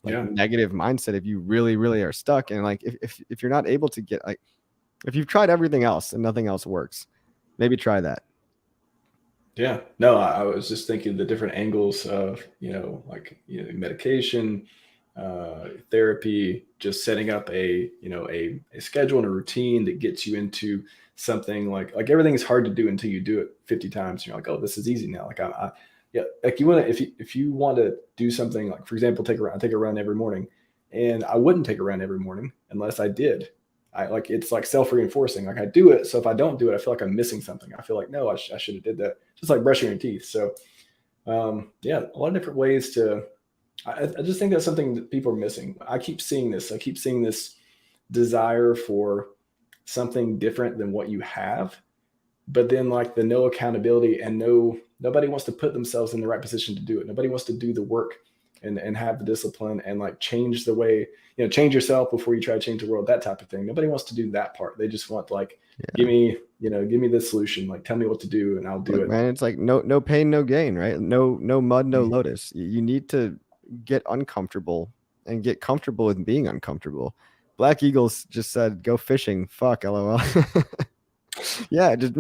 negative mindset if you really, really are stuck? And like, if you're not able to get, like, if you've tried everything else and nothing else works, maybe try that. Yeah, no, I was just thinking the different angles of, medication, therapy, just setting up a schedule and a routine that gets you into something like everything is hard to do until you do it 50 times. And you're like, oh, this is easy now. Like, like you want to, if you want to do something, like, for example, take a run every morning, and I wouldn't take a run every morning unless I did I like, it's like self-reinforcing. Like I do it. So if I don't do it, I feel like I'm missing something. I feel like, no, I should have did that. Just like brushing your teeth. So yeah, a lot of different ways to, I just think that's something that people are missing. I keep seeing this desire for something different than what you have, but then like the no accountability and nobody wants to put themselves in the right position to do it. Nobody wants to do the work and have the discipline and like change the way, change yourself before you try to change the world, that type of thing. Nobody wants to do that part. They just want like, give me the solution, like tell me what to do and I'll do it. Man, it's like no pain, no gain, right? No mud, no lotus. You need to get uncomfortable and get comfortable with being uncomfortable. Black Eagles just said, go fishing. Fuck, LOL. Yeah, just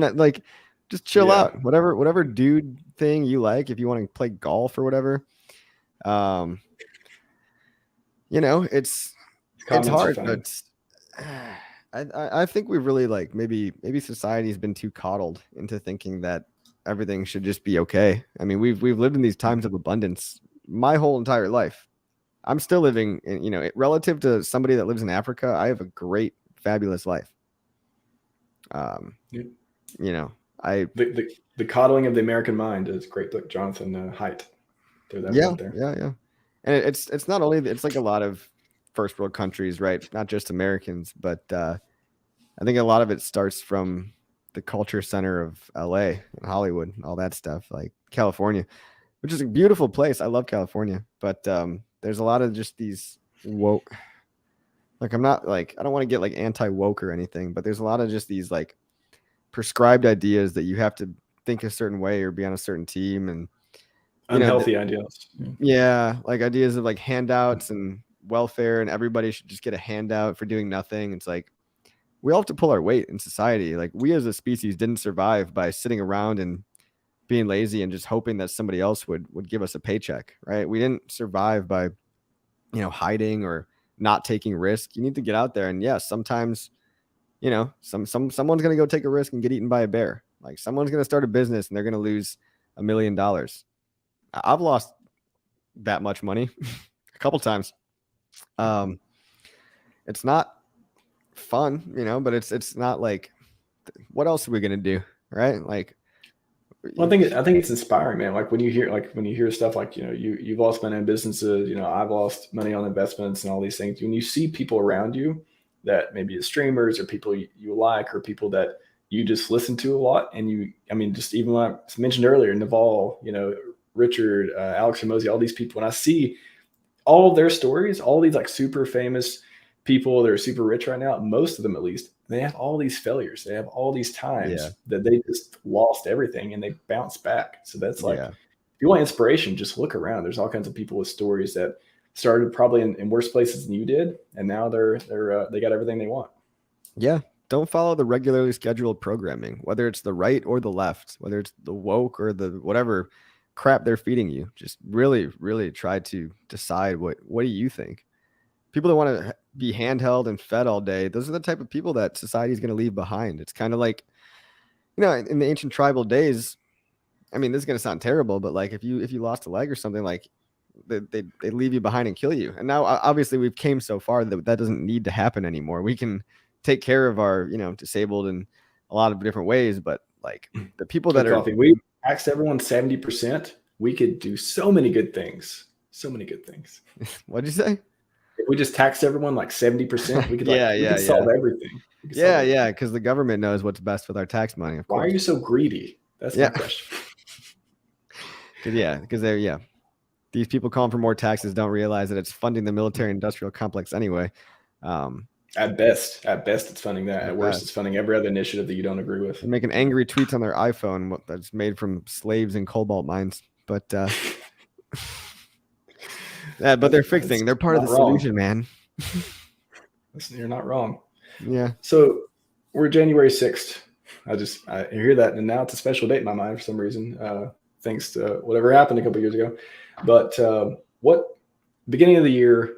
chill out. Whatever dude thing you like, if you want to play golf or whatever. It's hard, but I think we've really like maybe society's been too coddled into thinking that everything should just be okay. I mean, we've lived in these times of abundance my whole entire life. I'm still living in, relative to somebody that lives in Africa, I have a great, fabulous life. The Coddling of the American Mind is a great book, Jonathan Haidt. Yeah. And it's not only, it's like a lot of first world countries, right? Not just Americans, but I think a lot of it starts from the culture center of LA and Hollywood and all that stuff, like California, which is a beautiful place. I love California, but there's a lot of just these woke, like I'm not like, I don't want to get like anti-woke or anything, but there's a lot of just these like prescribed ideas that you have to think a certain way or be on a certain team, and unhealthy ideas. Yeah, like ideas of like handouts and welfare, and everybody should just get a handout for doing nothing. It's like we all have to pull our weight in society. Like we as a species didn't survive by sitting around and being lazy and just hoping that somebody else would give us a paycheck, right? We didn't survive by hiding or not taking risk. You need to get out there, and yes, sometimes someone's gonna go take a risk and get eaten by a bear. Like someone's gonna start a business and they're gonna lose $1 million. I've lost that much money a couple times. It's not fun, but it's not like, what else are we gonna do, right? Like, well, I think it's inspiring, man. Like when you hear stuff like you've lost money in businesses, I've lost money on investments and all these things. When you see people around you that maybe as streamers or people you like or people that you just listen to a lot, and just even like I mentioned earlier, Naval, Richard, Alex Ramosi, all these people, when I see all of their stories, all these like super famous people that are super rich right now, most of them at least, they have all these failures. They have all these times that they just lost everything and they bounce back. So that's like, if you want inspiration, just look around. There's all kinds of people with stories that started probably in worse places than you did, and now they got everything they want. Yeah. Don't follow the regularly scheduled programming, whether it's the right or the left, whether it's the woke or the whatever crap they're feeding you. Just really, really try to decide what do you think. People that want to be handheld and fed all day, those are the type of people that society is going to leave behind. It's kind of like, in the ancient tribal days, I mean, this is going to sound terrible, but like if you lost a leg or something, like they leave you behind and kill you. And now obviously we've came so far that doesn't need to happen anymore. We can take care of our, disabled in a lot of different ways, but like the people that we taxed everyone 70%. We could do so many good things. So many good things. What'd you say? If we just taxed everyone like 70%, we could solve everything. Because the government knows what's best with our tax money. Of course. Why are you so greedy? That's my question. Because these people calling for more taxes don't realize that it's funding the military-industrial complex anyway. At best, it's funding that. At worst, it's funding every other initiative that you don't agree with. They're making angry tweets on their iPhone that's made from slaves in cobalt mines, but but they're fixing. They're part of the solution, man. Listen, you're not wrong. Yeah. So we're January 6th. I hear that, and now it's a special date in my mind for some reason, thanks to whatever happened a couple years ago. But beginning of the year,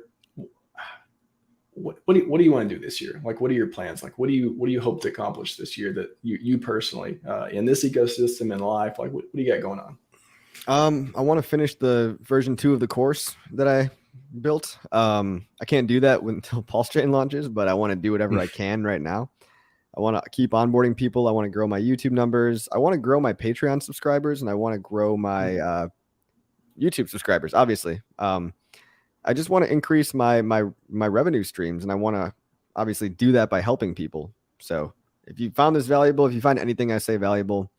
what do you want to do this year? Like, what are your plans? Like, what do you hope to accomplish this year that you personally in this ecosystem in life? Like, what do you got going on? I want to finish the version 2 of the course that I built. I can't do that until PulseChain launches, but I want to do whatever I can right now. I want to keep onboarding people. I want to grow my YouTube numbers. I want to grow my Patreon subscribers, and I want to grow my YouTube subscribers. Obviously, I just want to increase my revenue streams, and I want to obviously do that by helping people. So if you found this valuable, if you find anything I say valuable,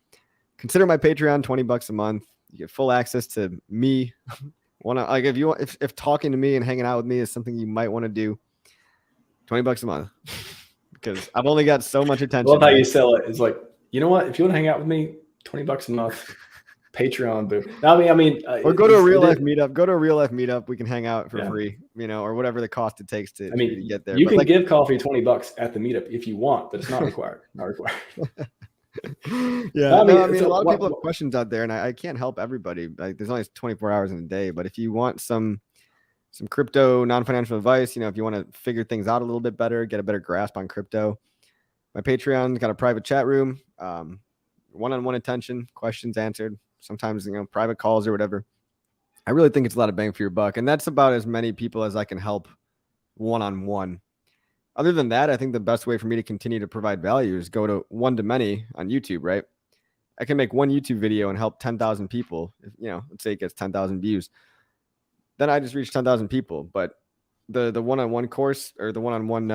consider my Patreon, $20 a month. You get full access to me. If talking to me and hanging out with me is something you might want to do, $20 a month. Because I've only got so much attention. I love how you sell it. It's like, you know what? If you want to hang out with me, $20 a month, Patreon. But I mean, or go to a real life meetup. Go to a real life meetup. We can hang out for free, or whatever the cost it takes to get there. You can give coffee $20 at the meetup if you want, but it's not required. Not required. Yeah, I mean, a lot of people have questions out there, and I can't help everybody. Like, there's only 24 hours in a day. But if you want some crypto non-financial advice, if you want to figure things out a little bit better, get a better grasp on crypto, my Patreon's got a private chat room, one-on-one attention, questions answered, sometimes private calls or whatever. I really think it's a lot of bang for your buck, and that's about as many people as I can help one-on-one. Other than that, I think the best way for me to continue to provide value is go to one to many on YouTube, right? I can make one YouTube video and help 10,000 people. Let's say it gets 10,000 views. Then I just reached 10,000 people. But the one-on-one course or the one-on-one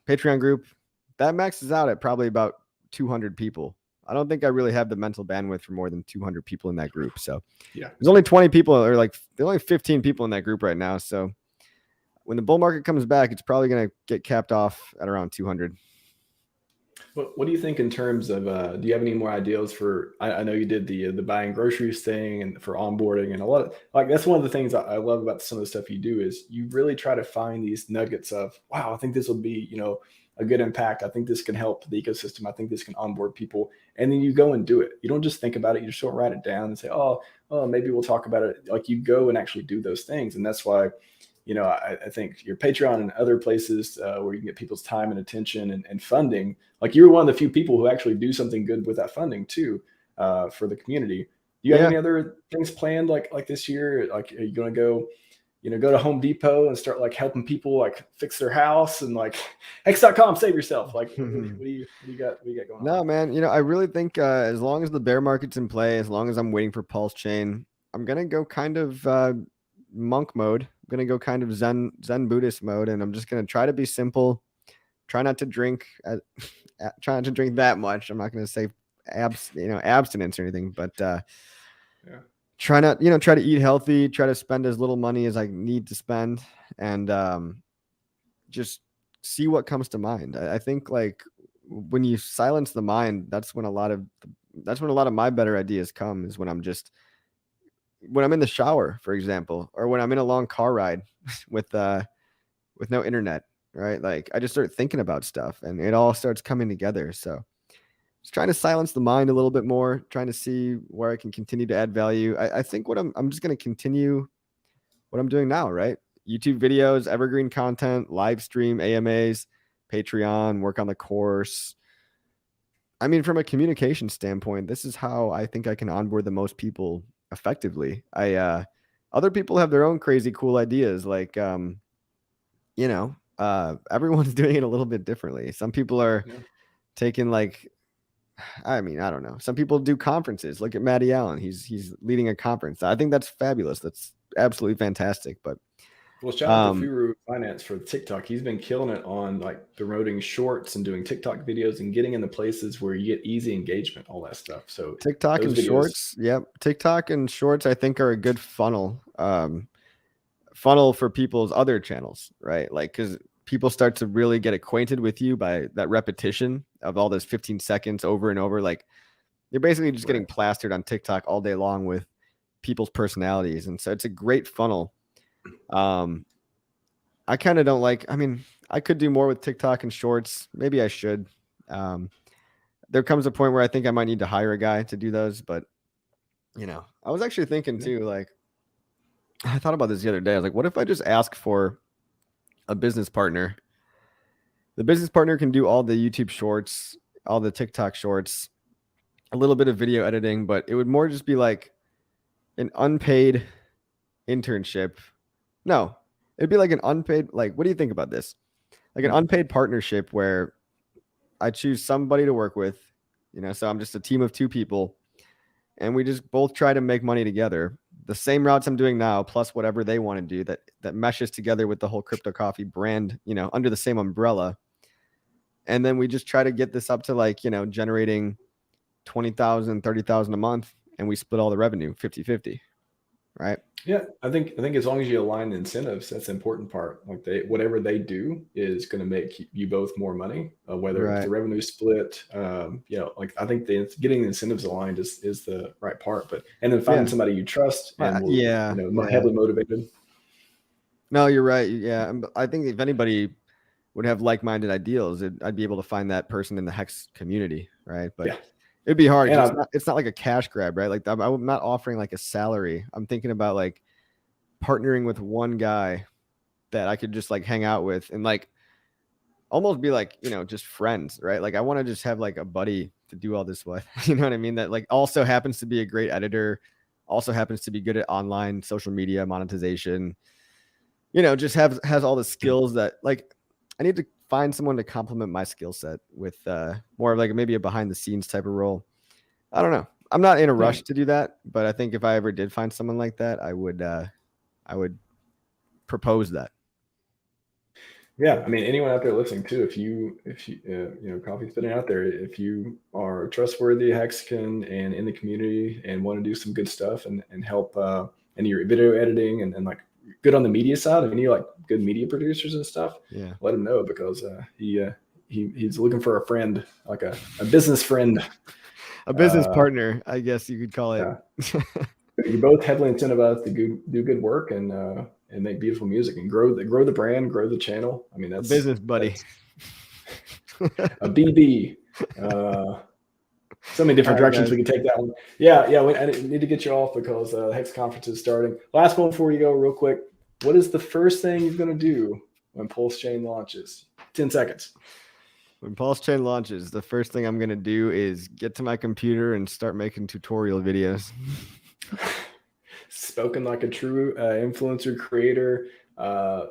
Patreon group, that maxes out at probably about 200 people. I don't think I really have the mental bandwidth for more than 200 people in that group. So there's only 20 people, or there's only 15 people in that group right now. So when the bull market comes back, it's probably going to get capped off at around 200. What do you think in terms of, do you have any more ideas for, I know you did the buying groceries thing and for onboarding, and a lot of, that's one of the things I love about some of the stuff you do is you really try to find these nuggets of, wow, I think this will be, a good impact. I think this can help the ecosystem. I think this can onboard people. And then you go and do it. You don't just think about it. You just don't write it down and say, oh, maybe we'll talk about it. Like, you go and actually do those things. And that's why, I think your Patreon and other places where you can get people's time and attention and funding, like, you're one of the few people who actually do something good with that funding too, for the community. Do you have any other things planned like this year? Like, are you going to go, go to Home Depot and start helping people fix their house and HEX.com, save yourself? What do you got going on? No, man, I really think as long as the bear market's in play, as long as I'm waiting for PulseChain, I'm going to go kind of monk mode. I'm going to go kind of Zen Buddhist mode, and I'm just going to try to be simple, try not to drink that much. I'm not going to say abstinence or anything, but try to eat healthy, try to spend as little money as I need to spend, and just see what comes to mind. I think when you silence the mind, that's when a lot of my better ideas come, is when I'm in the shower, for example, or when I'm in a long car ride with no internet, right? I just start thinking about stuff and it all starts coming together. So just trying to silence the mind a little bit more, trying to see where I can continue to add value. I think I'm just going to continue what I'm doing now, right? YouTube videos, evergreen content, live stream, AMAs, Patreon, work on the course. I mean, from a communication standpoint, this is how I think I can onboard the most people effectively. Other people have their own crazy cool ideas. Everyone's doing it a little bit differently. Some people are taking I don't know. Some people do conferences. Look at Matty Allen. He's leading a conference. I think that's fabulous. That's absolutely fantastic. But shout out to Furu Finance for TikTok. He's been killing it on promoting shorts and doing TikTok videos and getting in the places where you get easy engagement, all that stuff. So TikTok and shorts. Yep. TikTok and shorts, I think, are a good funnel for people's other channels, right? Because people start to really get acquainted with you by that repetition of all those 15 seconds over and over. You're basically just getting plastered on TikTok all day long with people's personalities. And so it's a great funnel. I kind of don't I could do more with TikTok and shorts. Maybe I should. There comes a point where I think I might need to hire a guy to do those, but I was actually thinking too, I thought about this the other day. I was like, what if I just ask for a business partner? The business partner can do all the YouTube shorts, all the TikTok shorts, a little bit of video editing, but it would more just be an unpaid internship. No, It'd be like an unpaid, like, what do you think about this? Like an unpaid partnership where I choose somebody to work with, so I'm just a team of 2 people and we just both try to make money together. The same routes I'm doing now, plus whatever they want to do that meshes together with the whole CryptoCoffee brand, under the same umbrella. And then we just try to get this up to like, generating 20,000, 30,000 a month, and we split all the revenue 50-50. Right. Yeah, I think as long as you align the incentives, that's the important part. Like whatever they do is going to make you both more money, whether it's the revenue split. Like I think getting the incentives aligned is the right part. And then finding somebody you trust and will, heavily motivated. No, you're right. Yeah, I think if anybody would have like-minded ideals, I'd be able to find that person in the HEX community, right? But it'd be hard. It's not like a cash grab, right? Like I'm not offering like a salary. I'm thinking about like partnering with one guy that I could just like hang out with and like almost be like, just friends, right? Like I want to just have like a buddy to do all this with, you know what I mean? That like also happens to be a great editor, also happens to be good at online social media monetization, just has all the skills that like I need to find someone to complement my skill set with more of like maybe a behind the scenes type of role. I don't know. I'm not in a rush to do that, but I think if I ever did find someone like that, I would propose that. Yeah, I mean, anyone out there listening too, if you coffee's putting out there, if you are trustworthy, Hexagon, and in the community and want to do some good stuff and help in your video editing and like good on the media side, and you like good media producers and stuff, let him know because he's looking for a friend, like a business friend, a business partner, I guess you could call it. Yeah. You're both heavily incentivized to do good work and make beautiful music and grow the brand, grow the channel. I mean, that's business buddy. A BB. So many different directions we can take that one. Yeah. I need to get you off because the HEX conference is starting. Last one before you go, real quick. What is the first thing you're going to do when PulseChain launches? 10 seconds. When PulseChain launches, the first thing I'm going to do is get to my computer and start making tutorial videos. Spoken like a true influencer, creator,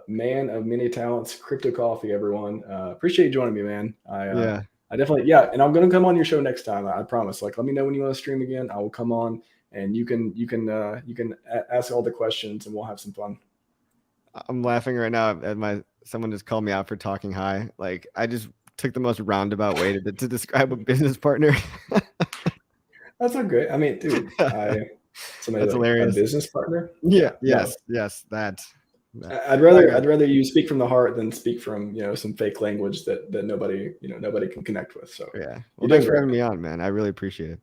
man of many talents, CryptoCoffee, everyone. Appreciate you joining me, man. I definitely, and I'm going to come on your show next time. I promise. Like, let me know when you want to stream again. I will come on and you can ask all the questions and we'll have some fun. I'm laughing right now at someone just called me out for talking high. Like I just took the most roundabout way to describe a business partner. That's not great. I mean, dude, somebody that's hilarious. A business partner. Yes. That. I'd rather you speak from the heart than speak from some fake language that nobody can connect with. So well, thanks for having me on, man. I really appreciate it.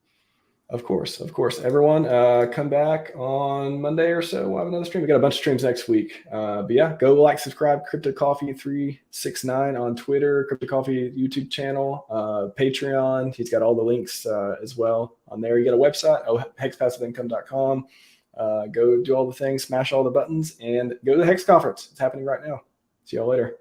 Of course. Everyone, come back on Monday or so. We'll have another stream. We got a bunch of streams next week. But yeah, go like, subscribe, CryptoCoffee369 on Twitter, CryptoCoffee YouTube channel, Patreon. He's got all the links as well on there. You got a website, hexpassiveincome.com. Go do all the things, smash all the buttons, and go to the HEX conference. It's happening right now. See y'all later.